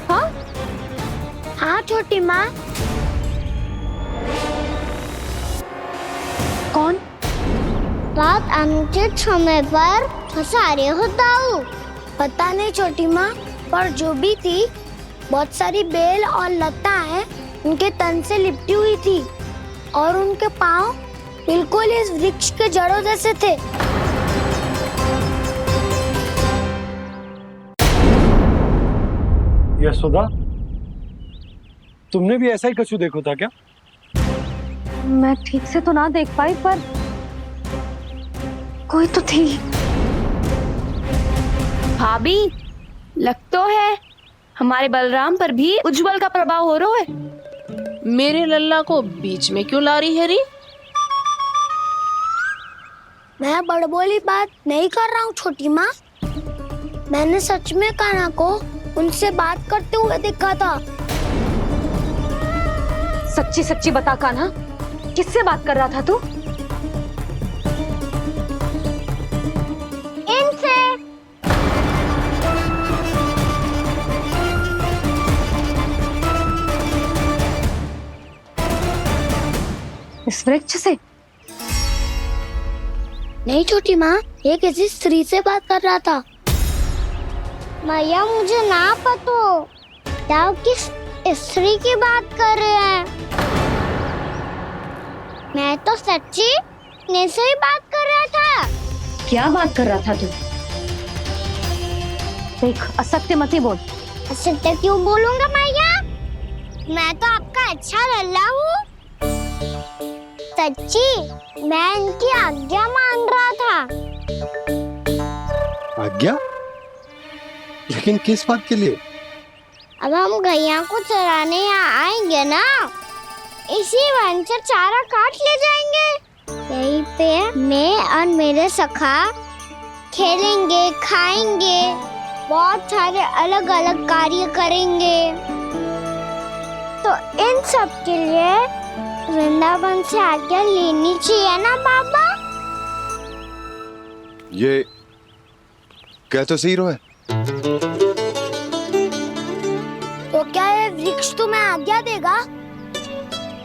हाँ? हाँ छोटी माँ। कौन? रात अनुचित समय पर फंसारे होता हूँ। पता नहीं छोटी माँ, पर जो भी थी बहुत सारी बेल और लता है उनके तन से लिपटी हुई थी और उनके पाँव बिल्कुल इस वृक्ष के जड़ों जैसे थे। यशोदा, तुमने भी ऐसा ही कछु देखो था क्या? मैं ठीक से तो ना देख पाई, पर कोई तो थी। भाभी, लग तो है हमारे बलराम पर भी उज्जवल का प्रभाव हो रहा है। मेरे लल्ला को बीच में क्यों ला रही है री? मैं बड़बोली बात नहीं कर रहा हूँ छोटी माँ। मैंने सच में कान्हा को उनसे बात करते हुए देखा था। सच्ची सच्ची बता कान्हा, किससे बात कर रहा था तू? इनसे। इस वृक्ष से? नहीं छोटी माँ, ये किसी स्त्री से बात कर रहा था। मैया मुझे ना पतो, दाऊ किस स्त्री की बात कर रहे हैं? मैं तो सच्ची ने से ही बात कर रहा था। क्या बात कर रहा था तू? देख, असत्य मत ही बोल। असत्य क्यों बोलूंगा मैया? मैं तो आपका अच्छा लल्ला हूँ। सच्ची मैं इनकी आज्ञा मान रहा था। आज्ञा? लेकिन किस बात के लिए? अब हम गैया को चराने यहाँ आएंगे ना, इसी वन से चारा काट ले जाएंगे। यहीं पे मैं और मेरे सखा खेलेंगे, खाएंगे, बहुत सारे अलग अलग कार्य करेंगे। तो इन सब के लिए वृंदावन से आज्ञा लेनी चाहिए ना बाबा? ये कह तो सही रहा है। तो क्या ये वृक्ष तुम्हें आज्ञा देगा?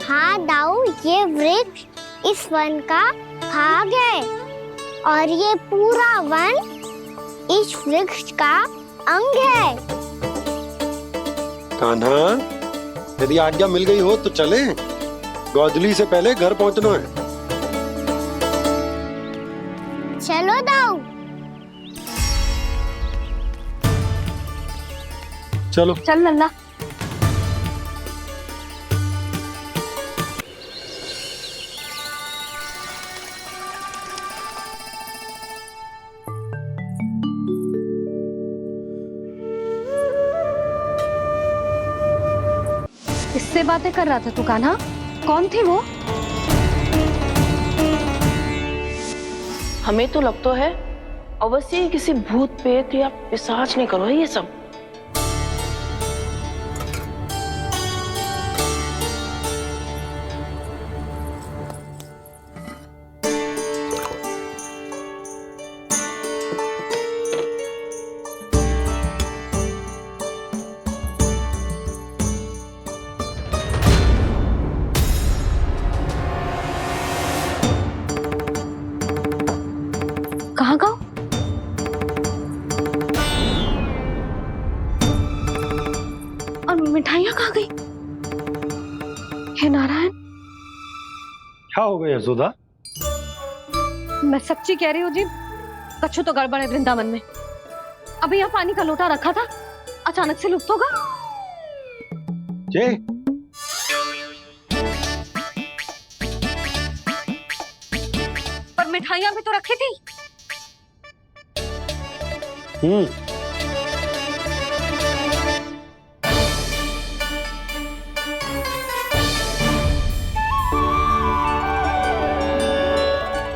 हाँ दाऊ, ये वृक्ष इस वन का भाग है और ये पूरा वन इस वृक्ष का अंग है। कान्हा, यदि आज्ञा मिल गई हो तो चले। गोधली से पहले घर पहुंचना है। चलो दाऊ। चलो चल लल्ला। किससे बातें कर रहा था तू कान्हा? कौन थे वो? हमें तो लगता है अवश्य ही किसी भूत प्रेत या पिशाच ने करो है ये सब। कहाँ का? और मिठाइयाँ कहाँ गई? हे नारायण! क्या हो गया यशोदा? मैं सच्ची कह रही हूँ जी, कछु तो गड़बड़ है वृंदावन में। अभी यहाँ पानी का लोटा रखा था, अचानक से लुप्त होगा। जय, पर मिठाइयाँ भी तो रखी थी।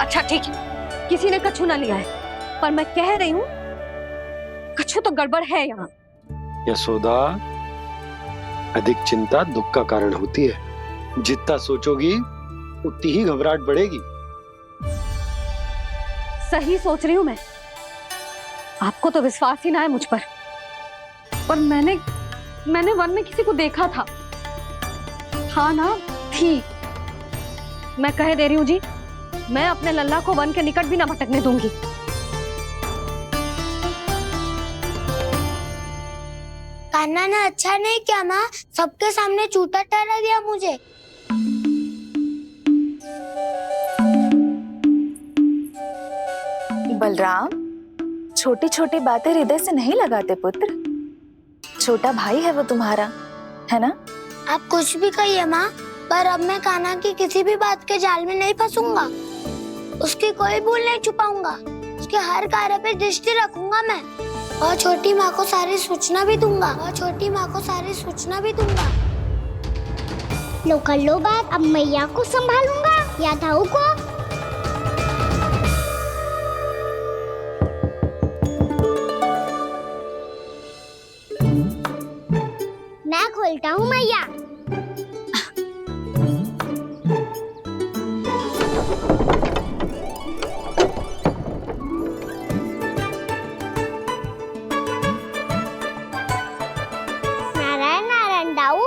अच्छा ठीक है, किसी ने कछु ना लिया है, पर मैं कह रही हूँ कछु तो गड़बड़ है यहाँ। यशोदा, अधिक चिंता दुख का कारण होती है। जितना सोचोगी उतनी ही घबराहट बढ़ेगी। सही सोच रही हूँ मैं। आपको तो विश्वास ही ना है मुझ पर मैंने वन में किसी को देखा था। हाँ ना, थी। मैं कह दे रही हूँ जी, मैं अपने लल्ला को वन के निकट भी ना भटकने दूंगी। कान्हा ने अच्छा नहीं किया माँ, सबके सामने झूठा ठहरा दिया मुझे। बलराम, छोटी छोटी बातें हृदय से नहीं लगाते पुत्र। छोटा भाई है वो तुम्हारा, है ना? आप कुछ भी कहिए माँ, पर अब मैं कान्हा की किसी भी बात के जाल में नहीं फंसूंगा। उसकी कोई भूल नहीं छुपाऊंगा। उसके हर कार्य पे दृष्टि रखूंगा मैं, और छोटी माँ को सारी सूचना भी दूंगा। लो कर लो बात, अब मैया को संभालूंगा या दाऊ को। मैं खोलता हूँ मैया। नारायण नारायण दाऊ।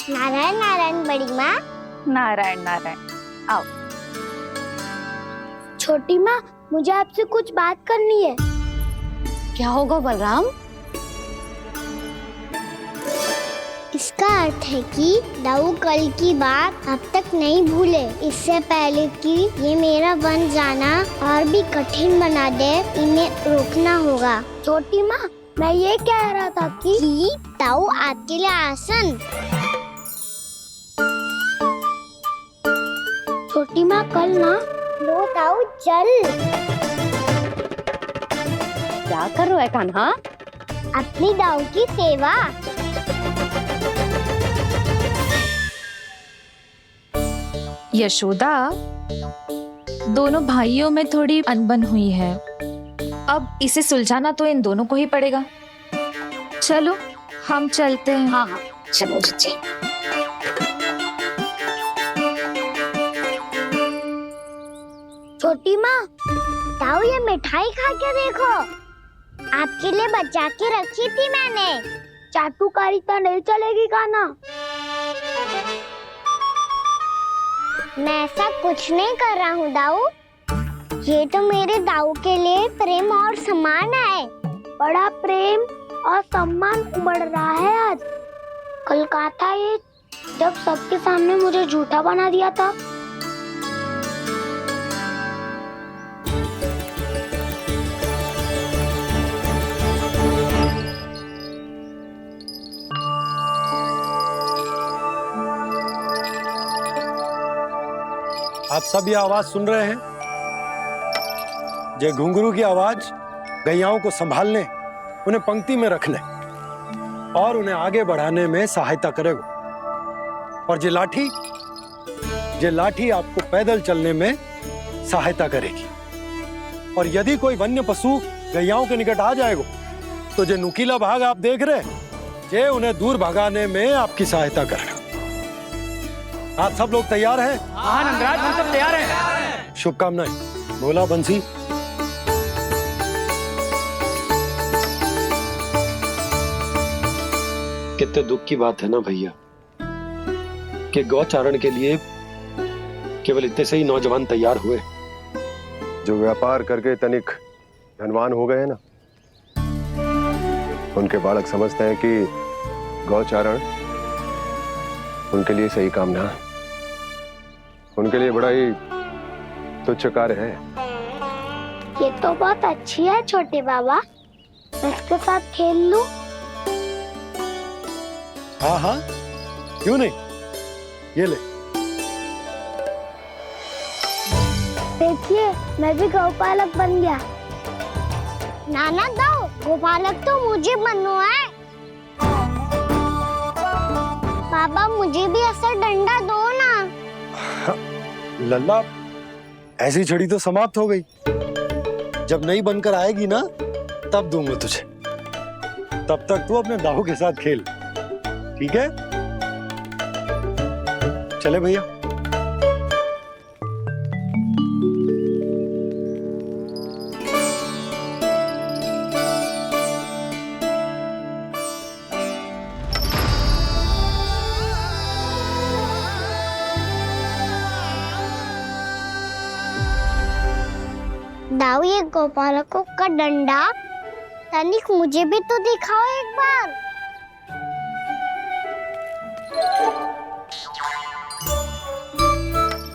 नारायण नारायण बड़ी माँ। नारायण नारायण, आओ। छोटी माँ, मुझे आपसे कुछ बात करनी है। क्या होगा बलराम? इसका अर्थ है कि दाऊ कल की बात अब तक नहीं भूले। इससे पहले कि ये मेरा वन जाना और भी कठिन बना दे, इन्हें रोकना होगा। छोटी माँ, मैं ये कह रहा था कि दाऊ आपके लिए आसन। छोटी माँ, कल ना लो दाऊ चल। क्या कर रहा है कान्हा? अपनी दाऊ की सेवा। यशोदा, दोनों भाइयों में थोड़ी अनबन हुई है। अब इसे सुलझाना तो इन दोनों को ही पड़ेगा। चलो हम चलते हैं। हाँ हाँ, चलो बच्चे। छोटी माँ, दाऊ ये मिठाई खा के देखो। आपके लिए बचा के रखी थी मैंने। चाटुकारिता नहीं चलेगी कान्हा। मैं ऐसा कुछ नहीं कर रहा हूँ दाऊ। ये तो मेरे दाऊ के लिए प्रेम और सम्मान है। बड़ा प्रेम और सम्मान उमड़ रहा है आज। कल कहा था ये, जब सबके सामने मुझे झूठा बना दिया था। आप सब ये आवाज सुन रहे हैं? ये घुंघरू की आवाज गैयाओं को संभालने, उन्हें पंक्ति में रखने और उन्हें आगे बढ़ाने में सहायता करेगा। और ये लाठी आपको पैदल चलने में सहायता करेगी। और यदि कोई वन्य पशु गैयाओं के निकट आ जाएगा तो जो नुकीला भाग आप देख रहे हैं, ये उन्हें दूर भगाने में आपकी सहायता करेगा। आप सब लोग तैयार हैं? हाँ नंदराज, हम सब तैयार हैं। शुभकामनाएं। बोला बंसी। कितने दुख की बात है ना भैया कि गौचारण के लिए केवल इतने से ही नौजवान तैयार हुए। जो व्यापार करके तनिक धनवान हो गए हैं ना, उनके बालक समझते हैं कि गौचारण उनके लिए सही काम ना है। उनके लिए बड़ा ही तुच्छ कार्य है। ये तो बहुत अच्छी है छोटे बाबा, मैं इसके साथ खेल लूं? हाँ हाँ, क्यों नहीं, ये ले। देखिए, मैं भी गौपालक बन गया। नाना दाऊ, गौपालक तो मुझे बनना है। बाबा मुझे भी ऐसा डंडा दो ना। लल्ला, ऐसी छड़ी तो समाप्त हो गई। जब नई बनकर आएगी ना, तब दूंगा तुझे। तब तक तू अपने दाऊ के साथ खेल, ठीक है? चले भैया। दाऊ, ये गोपालकों का डंडा तनिक मुझे भी तो दिखाओ एक बार।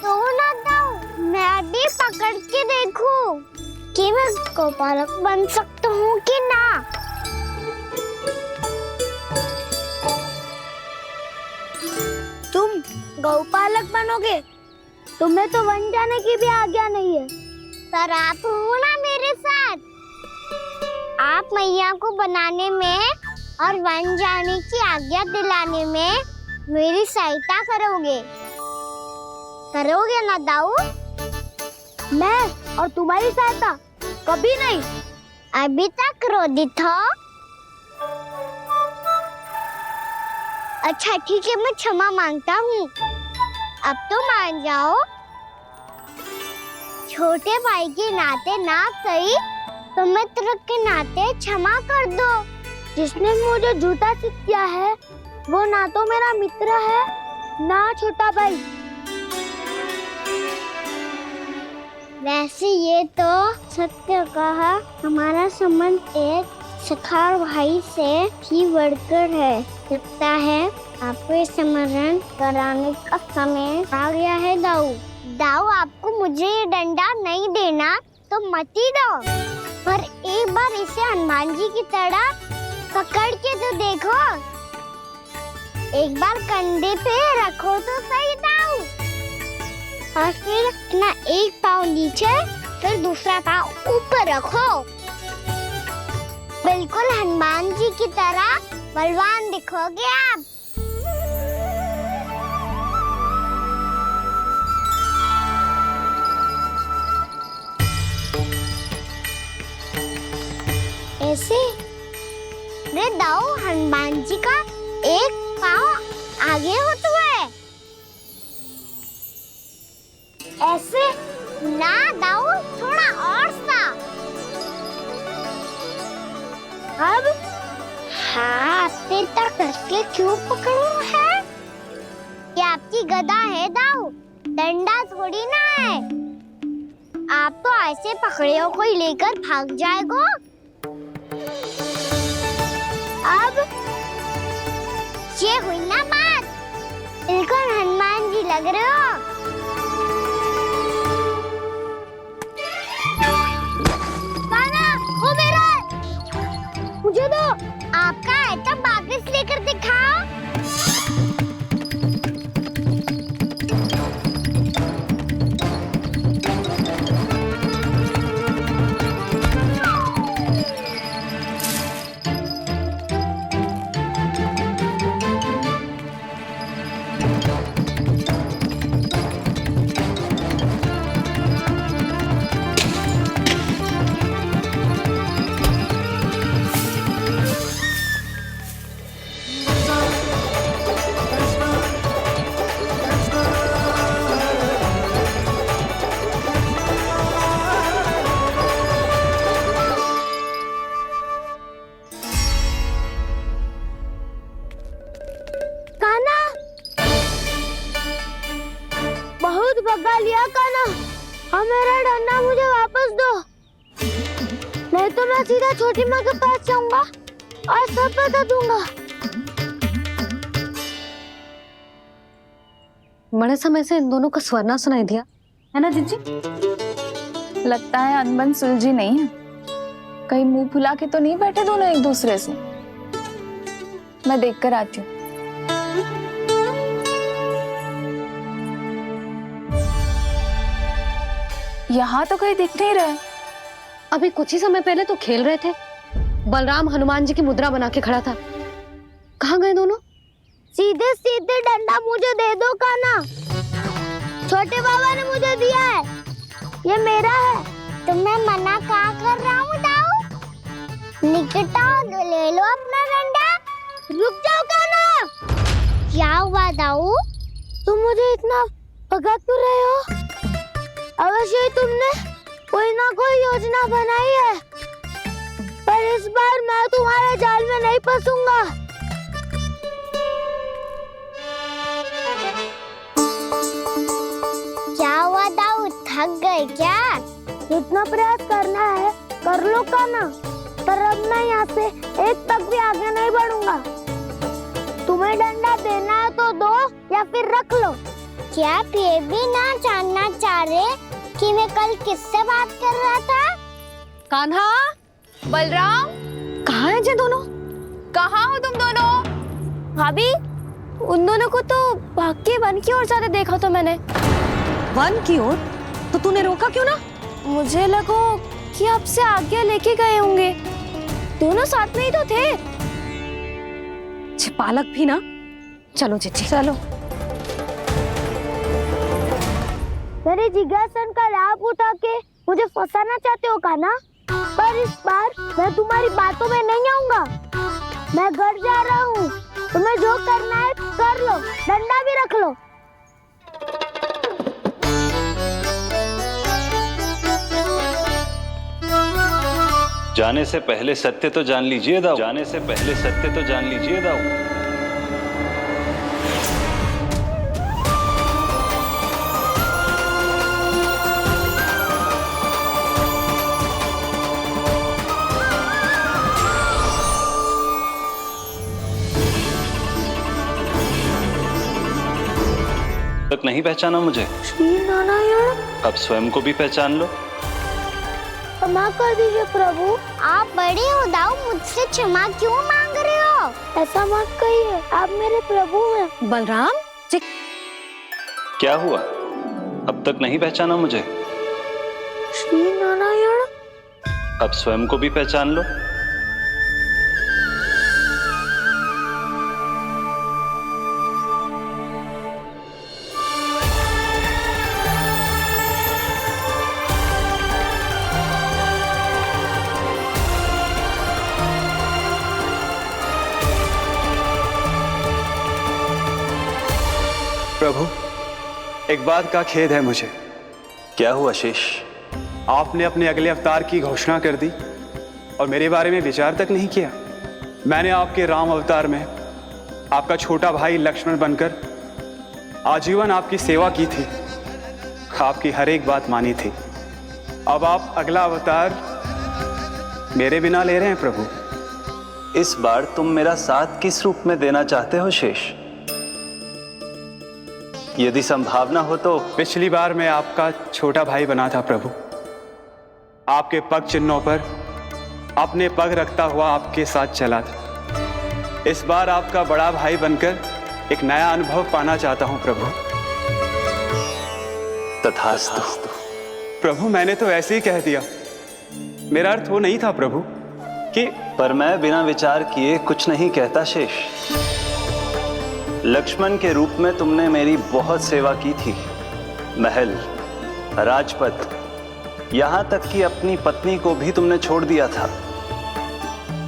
तो ना दाऊ, मैं भी पकड़ के देखूं कि मैं गोपालक बन सकता हूँ कि ना। तुम गौपालक बनोगे? तुम्हें तो वन जाने की भी आज्ञा नहीं है। पर आप हो ना मेरे साथ। आप मैया को बनाने में और वन जाने की आज्ञा दिलाने में मेरी सहायता करोगे ना दाऊ? मैं और तुम्हारी सहायता कभी नहीं। अभी तक क्रोधित हो? अच्छा ठीक है, मैं क्षमा मांगता हूँ। अब तो मान जाओ। छोटे भाई के नाते ना सही तो मित्र के नाते क्षमा कर दो। जिसने मुझे झूठा सिद्ध किया है वो ना तो मेरा मित्र है ना छोटा भाई। वैसे ये तो सत्य कहा, हमारा संबंध एक सखार भाई से भी बढ़कर है। लगता है आपको स्मरण कराने का समय आ गया है दाऊ। दाऊ, आपको मुझे ये डंडा नहीं देना तो मत ही दो, पर एक बार इसे हनुमान जी की तरह पकड़ के तो देखो। एक बार कंधे पे रखो तो सही दाऊ, और फिर अपना एक पाँव नीचे फिर दूसरा पाँव ऊपर रखो। बिल्कुल हनुमान जी की तरह बलवान दिखोगे आप। ऐसे रे दाऊ, हनुमान जी का एक पाँव आगे होता है। ऐसे ना दाऊ, थोड़ा और सा। अब हाथ पे तक कसके क्यों पकड़ो है? ये आपकी गदा है दाऊ, डंडा थोड़ी ना है। आप तो ऐसे पकड़े हो कोई लेकर भाग जाएगा। अब ये हुई ना बात, बिल्कुल हनुमान जी लग रहे हो। कान्हा, वो मेरा, मुझे दो। आपका आइटम वापस लेकर दिखाओ। बहुत भगा लिया कान्हा, अब मेरा डंडा मुझे वापस दो, नहीं तो मैं सीधा छोटी माँ के पास जाऊंगा और सब बता दूंगा। बड़े समय से इन दोनों का स्वर ना सुनाई दिया, है ना जीजी? लगता है अनबन सुलझी नहीं है। कहीं मुंह फुला के तो नहीं बैठे दोनों एक दूसरे से। मैं देखकर आती हूँ। यहाँ तो कहीं दिख नहीं रहा। अभी कुछ ही समय पहले तो खेल रहे थे। बलराम हनुमान जी की मुद्रा बना के खड़ा था। कहाँ गए दोनों? सीधे सीधे डंडा मुझे दे दो कान्हा, छोटे बाबा ने मुझे दिया है, ये मेरा है। तो मैं मना कहाँ कर रहा हूँ दाऊ? निकट आओ, ले लो अपना डंडा। रुक जाओ कान्हा। क्या हुआ दाऊ, तुम मुझे इतना भगा क्यों रहे हो? अवश्य ही तुमने कोई ना कोई योजना बनाई है, पर इस बार मैं तुम्हारे जाल में नहीं फंसूंगा। क्या हुआ दाऊ, थक गए क्या? जितना प्रयास करना है कर लो कान्हा, पर अब मैं यहाँ से एक तक भी आगे नहीं बढ़ूंगा। तुम्हें डंडा देना है तो दो या फिर रख लो। क्या आप ये भी ना जानना चाह रहे कि मैं कल किससे बात कर रहा था? कान्हा, बलराम, कहाँ हैं ये दोनों? कहाँ हो तुम दोनों? भाभी, उन दोनों को तो भाग के वन की ओर जाते देखा तो मैंने। वन की ओर? तो तूने रोका क्यों ना? मुझे लगा कि आपसे आगे लेके गए होंगे, दोनों साथ में ही तो थे। पालक भी ना। चलो जीजी, चलो। मेरे जिज्ञासन का लाभ उठा के मुझे फंसाना चाहते हो कान्हा, पर इस बार मैं तुम्हारी बातों में नहीं आऊंगा। मैं घर जा रहा हूँ, तुम्हें जो करना है कर लो, डंडा भी रख लो। जाने से पहले सत्य तो जान लीजिए दाऊ। जाने से पहले सत्य तो जान लीजिए दाऊ। तक नहीं पहचाना मुझे? श्री नारायण। अब स्वयं को भी पहचान लो। क्षमा कर दीजिए प्रभु। आप बड़े उदाऊ, मुझसे क्षमा क्यों मांग रहे हो? ऐसा मत कहिए, आप मेरे प्रभु हैं। बलराम जी, क्या हुआ? अब तक नहीं पहचाना मुझे? श्री नारायण। अब स्वयं को भी पहचान लो। प्रभु, एक बात का खेद है मुझे। क्या हुआ शेष? आपने अपने अगले अवतार की घोषणा कर दी और मेरे बारे में विचार तक नहीं किया। मैंने आपके राम अवतार में आपका छोटा भाई लक्ष्मण बनकर आजीवन आपकी सेवा की थी, आपकी हर एक बात मानी थी। अब आप अगला अवतार मेरे बिना ले रहे हैं प्रभु। इस बार तुम मेरा साथ किस रूप में देना चाहते हो शेष? यदि संभावना हो तो। पिछली बार मैं आपका छोटा भाई बना था प्रभु, आपके पग चिन्हों पर अपने पग रखता हुआ आपके साथ चला था। इस बार आपका बड़ा भाई बनकर एक नया अनुभव पाना चाहता हूं प्रभु। तथास्तु। प्रभु, मैंने तो ऐसे ही कह दिया, मेरा अर्थ वो नहीं था प्रभु कि। पर मैं बिना विचार किए कुछ नहीं कहता शेष। लक्ष्मण के रूप में तुमने मेरी बहुत सेवा की थी। महल, राजपथ, यहां तक कि अपनी पत्नी को भी तुमने छोड़ दिया था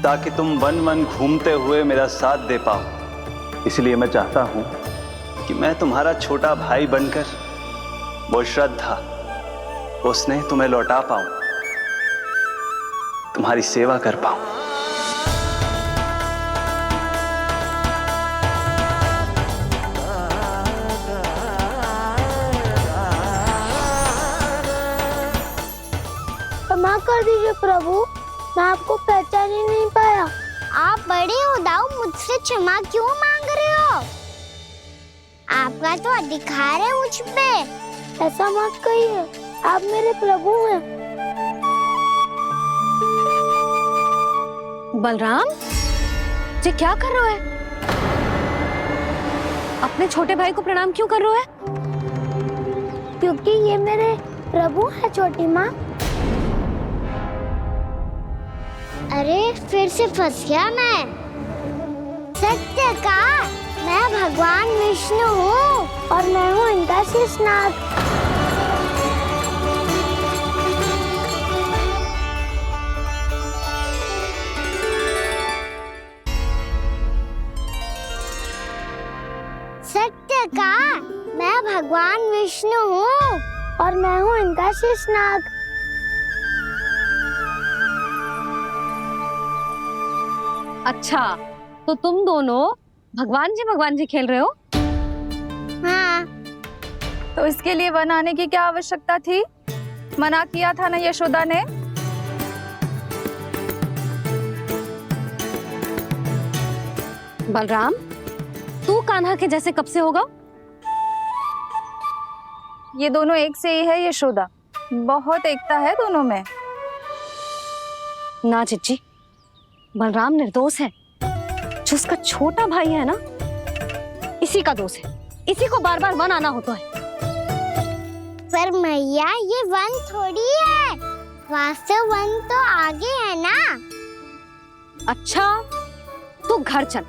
ताकि तुम वन वन घूमते हुए मेरा साथ दे पाओ। इसलिए मैं चाहता हूं कि मैं तुम्हारा छोटा भाई बनकर वो श्रद्धा, वो स्नेह तुम्हें लौटा पाऊं, तुम्हारी सेवा कर पाऊं। क्षमा कर दीजिए प्रभु, मैं आपको पहचान ही नहीं पाया। आप बड़े उदाऊ, मुझसे क्षमा क्यों मांग रहे हो? आपका तो अधिकार है मुझ पे। ऐसा मत कहिए, आप मेरे प्रभु हैं। बलराम जी, क्या कर रहे हो? अपने छोटे भाई को प्रणाम क्यों कर रहे हो? क्योंकि ये मेरे प्रभु है छोटी माँ। अरे फिर से फंस गया मैं। सत्य का, मैं भगवान विष्णु हूँ और मैं हूँ इनका शेषनाग। सत्य का, मैं भगवान विष्णु हूँ और मैं हूँ इनका शेषनाग। अच्छा, तो तुम दोनों भगवान जी खेल रहे हो? हाँ। तो इसके लिए वन आने की क्या आवश्यकता थी? मना किया था ना यशोदा ने? बलराम, तू कान्हा के जैसे कब से होगा? ये दोनों एक से ही है यशोदा, बहुत एकता है दोनों में। ना चिच्ची, बलराम निर्दोष है। जो उसका छोटा भाई है ना, इसी का दोष है। इसी को बार बार वन आना होता है। पर मैया, ये वन थोड़ी है, वास्तव वन तो आगे है ना। अच्छा, तू घर चल,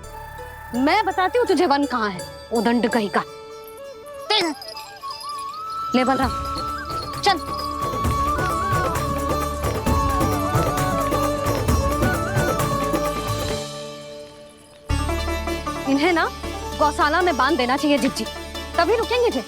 मैं बताती हूँ तुझे वन कहाँ है। उदंड कहीं का। ले बलराम, चल। इन्हें ना गौशाला में बांध देना चाहिए जिज्जी, तभी रुकेंगे जे।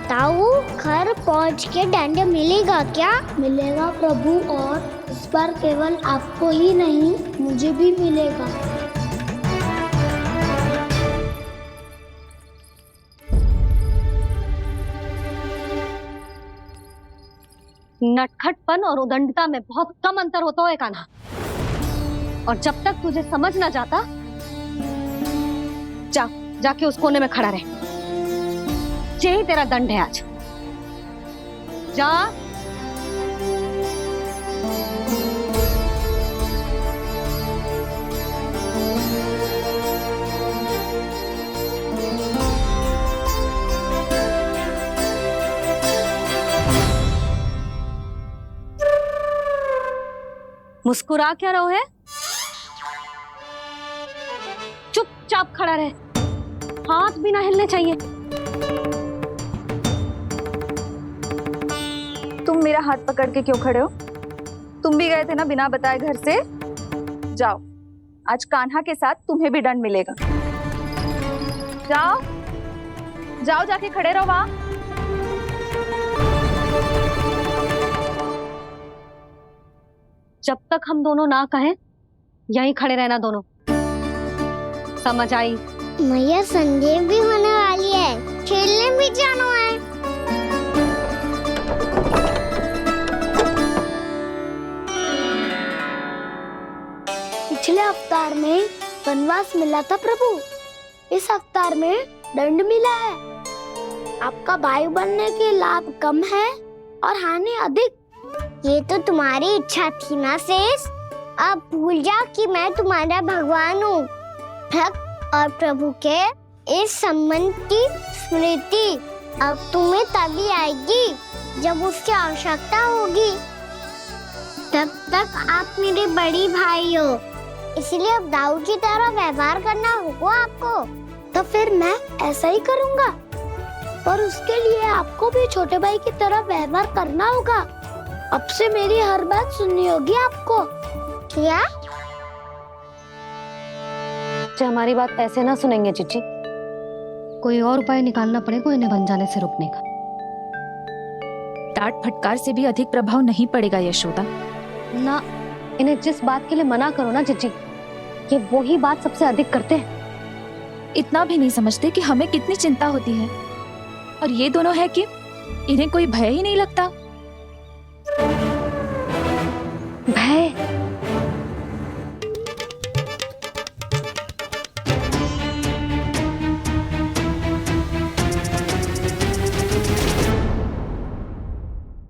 ताऊ, घर पहुंच के दंड मिलेगा क्या? मिलेगा प्रभु, और इस बार केवल आपको ही नहीं, मुझे भी मिलेगा। नटखटपन और उदंडता में बहुत कम अंतर होता है कान्हा। और जब तक तुझे समझ ना जाता, जाके उस कोने में खड़ा रहे। यही तेरा दंड है आज। जा। मुस्कुरा क्या रहो है? चुपचाप खड़ा रहे, हाथ भी ना हिलने चाहिए। तुम मेरा हाथ पकड़ के क्यों खड़े हो? तुम भी गए थे ना बिना बताए घर से। जाओ, आज कान्हा के साथ तुम्हें भी दंड मिलेगा। जाओ जाओ, जाके खड़े रहो वहां। जब तक हम दोनों ना कहें, यहीं खड़े रहना दोनों। समझ आई? मैया संध्या भी होने वाली है, खेलने भी जाना है। पिछले अवतार में वनवास मिला था प्रभु, इस अवतार में दंड मिला है। आपका भाई बनने के लाभ कम है और हानि अधिक। ये तो तुम्हारी इच्छा थी ना शेष। अब भूल जा कि मैं तुम्हारा भगवान हूँ। भक्त और प्रभु के इस संबंध की स्मृति अब तुम्हें तभी आएगी जब उसकी आवश्यकता होगी। तब तक आप मेरे बड़ी भाई हो, इसलिए अब दाऊ की तरह व्यवहार करना होगा आपको। तो फिर मैं ऐसा ही करूँगा, पर उसके लिए आपको भी छोटे भाई की तरह व्यवहार करना होगा। अब से मेरी हर बात सुननी होगी आपको। क्या? जो हमारी बात ऐसे ना सुनेंगे चिच्ची, कोई और उपाय निकालना पड़ेगा इन्हें बन जाने से रुकने का। डांट फटकार से भी अधिक प्रभाव नहीं पड़ेगा यशोदा। ना, इन्हें जिस बात के लिए मना करो ना चिच्ची, ये वही बात सबसे अधिक करते हैं। इतना भी नहीं समझते कि हमें कितनी चिंता होती है, और ये दोनों है कि इन्हें कोई भय ही नहीं लगता। भय?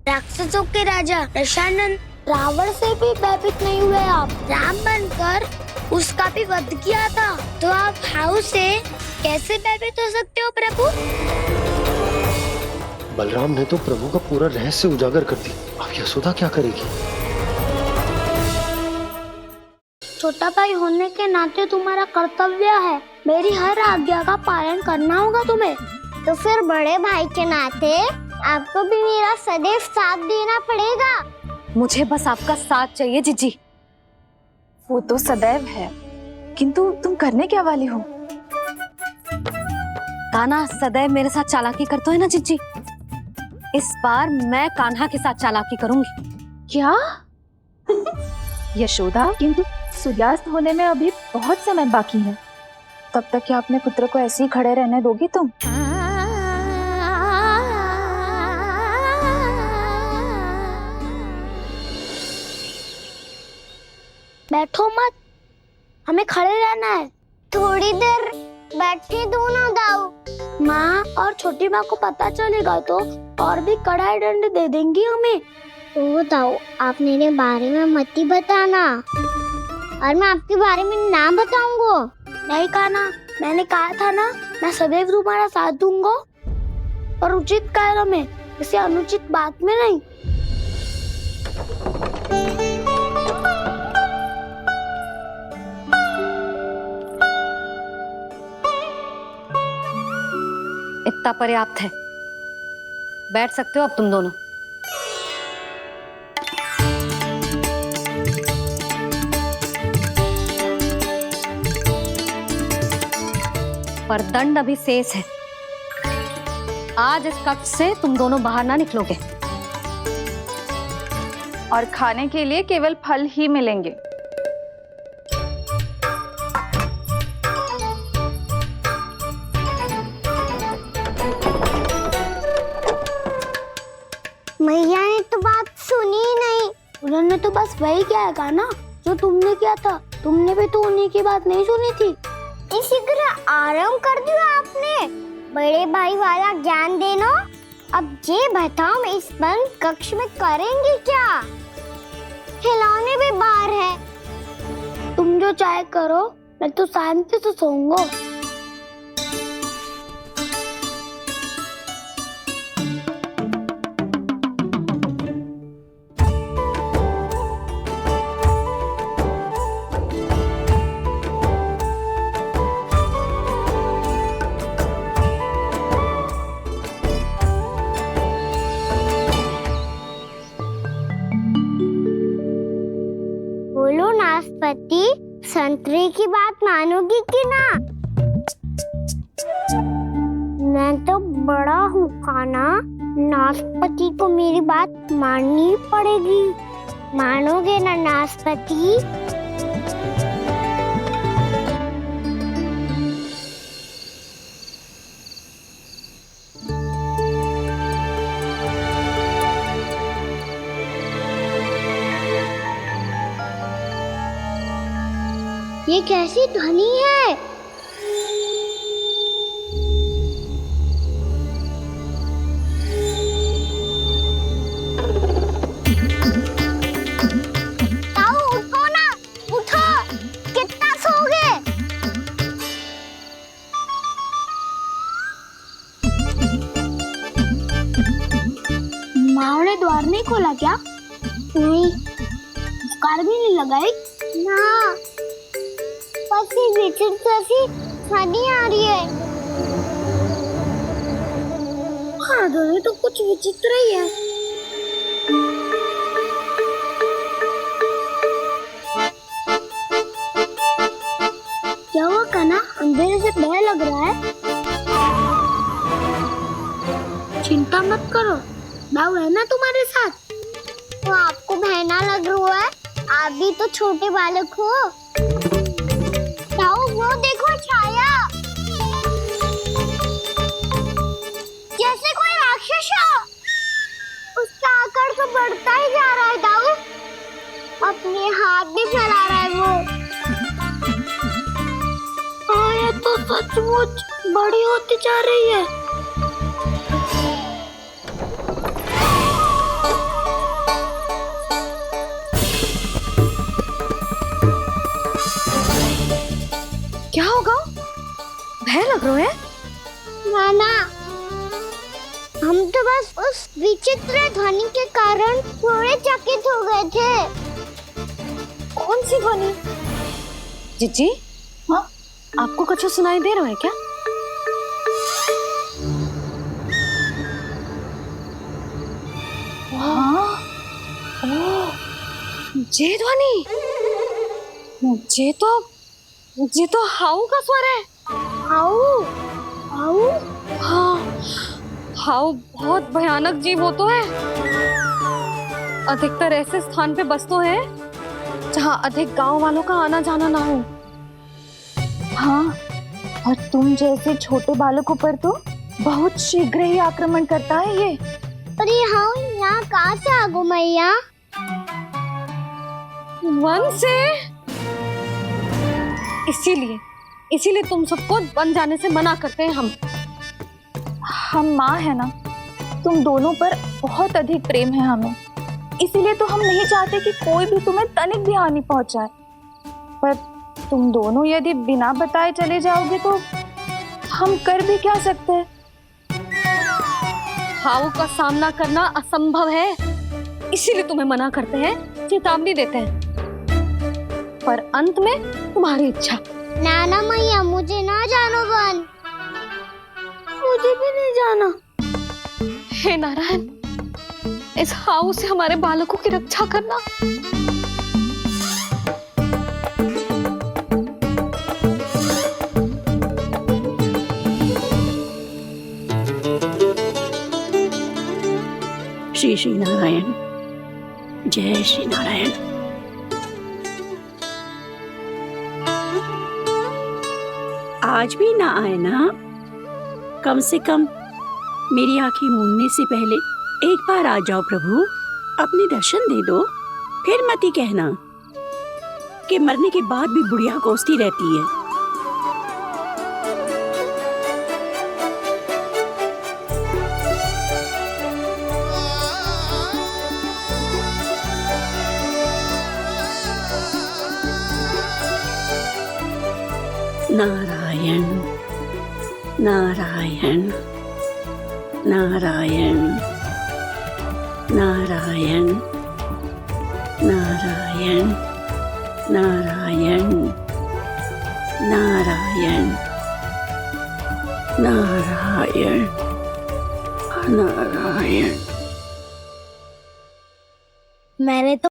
राक्षसों के राजा दशानन रावण से भी भयभीत नहीं हुए आप। राम बनकर उसका भी वध किया था, तो आप हाउ से कैसे भयभीत हो सकते हो प्रभु? बलराम ने तो प्रभु का पूरा रहस्य उजागर कर दिया। अब यशोदा क्या करेगी? छोटा भाई होने के नाते तुम्हारा कर्तव्य है, मेरी हर आज्ञा का पालन करना होगा तुम्हें। तो फिर बड़े भाई के नाते आपको भी मेरा सदैव साथ देना पड़ेगा। मुझे बस आपका साथ चाहिए जीजी। वो तो सदैव है, किंतु तुम करने क्या वाली हो? कान्हा सदैव मेरे साथ चालाकी करते है ना जीजी। इस बार मैं कान्हा के साथ चालाकी करूंगी। क्या? यशोदा, किंतु सूर्यास्त होने में अभी बहुत समय बाकी है। तब तक क्या अपने पुत्र को ऐसे ही खड़े रहने दोगी तुम? बैठो मत, हमें खड़े रहना है। थोड़ी देर बैठे दो ना दाऊ। माँ और छोटी माँ को पता चलेगा तो और भी कड़ा दंड दे देंगी हमें। ओ दाऊ, आप मेरे बारे में मत ही बताना, और मैं आपके बारे में ना बताऊंगा। नहीं कान्हा, मैंने कहा था ना, मैं सदैव तुम्हारा साथ दूंगा, और उचित कार्य में, किसी अनुचित बात में नहीं। इतना पर्याप्त है, बैठ सकते हो अब तुम दोनों। पर दंड अभी शेष है। आज इस कक्ष से तुम दोनों बाहर ना निकलोगे, और खाने के लिए केवल फल ही मिलेंगे। मैया ने तो बात सुनी ही नहीं। उन्होंने तो बस वही कहा ना, जो तुमने किया था, तुमने भी तो उन्हीं की बात नहीं सुनी थी। इसी तरह आराम कर दिया आपने, बड़े भाई वाला ज्ञान देना। अब ये बताओ इस बंद कक्ष में करेंगे क्या? खिलौने भी बाहर है। तुम जो चाहे करो, मैं तो शांति से सोऊंगा। बोलो नाशपाती, संतरे की बात मानोगी कि ना? मैं तो बड़ा हूँ काना, नाशपाती को मेरी बात माननी पड़ेगी। मानोगे ना नाशपाती? ये कैसी ध्वनि है? ताऊ उठो ना, उठो, कितना सोओगे? माँ ने द्वार नहीं खोला क्या? नहीं। कार भी नहीं लगाई? ना, बस ये विचित्र सी ध्वनि आ रही है। हाँ, ध्वनि तो कुछ विचित्र ही है। क्या हुआ कान्हा, अंधेरे से डर लग रहा है? चिंता मत करो, दाऊ है ना तुम्हारे साथ। तो आपको बहना लग रहा है, आप भी तो छोटे बालक हो। ताऊ वो देखो छाया, जैसे कोई राक्षस हो। उसका आकार तो बढ़ता ही जा रहा है ताऊ, अपने हाथ भी फैला रहा है वो। हाँ, ये तो सचमुच बड़ी होती जा रही है। क्या होगा? भय लग रहा है? नाना, हम तो बस उस विचित्र ध्वनि के कारण थोड़े चकित हो गए थे। कौन सी ध्वनि? जीजी, हाँ, आपको कुछ सुनाई दे रहा है क्या? हाँ, ओह, ये ध्वनि, ये तो हाउ का स्वर है। हाउ? हाउ? हाँ, हाउ बहुत भयानक जीव हो तो है। अधिकतर ऐसे स्थान पे बसते हैं जहाँ अधिक गांव वालों का आना जाना ना हो। हाँ, और तुम जैसे छोटे बालकों पर तो बहुत शीघ्र ही आक्रमण करता है ये। पर ये हाउ यहाँ कहाँ से आ गो मैया? वन से। इसीलिए तुम सबको वन जाने से मना करते हैं हम माँ है ना, तुम दोनों पर बहुत अधिक प्रेम है हमें, इसीलिए तो हम नहीं चाहते कि कोई भी तुम्हें तनिक भी हानि पहुंचाए। पर तुम दोनों यदि बिना बताए चले जाओगे तो हम कर भी क्या सकते हैं? हाउ का सामना करना असंभव है, इसीलिए तुम्हें मना करते हैं, चेतावनी देते हैं। पर अंत में तुम्हारी इच्छा। नाना मैया, मुझे ना जानो वन। मुझे भी नहीं जाना। हे नारायण, इस हाउ से हमारे बालकों की रक्षा करना। श्री श्री नारायण, जय श्री नारायण। आज भी ना आए ना? कम से कम मेरी आंखें मूंदने से पहले एक बार आ जाओ प्रभु, अपने दर्शन दे दो, फिर मत ही कहना। आपके मरने के बाद भी बुढ़िया कोसती रहती है। नारायण नारायण नारायण नारायण नारायण नारायण नारायण नारायण नारायण। मैंने तो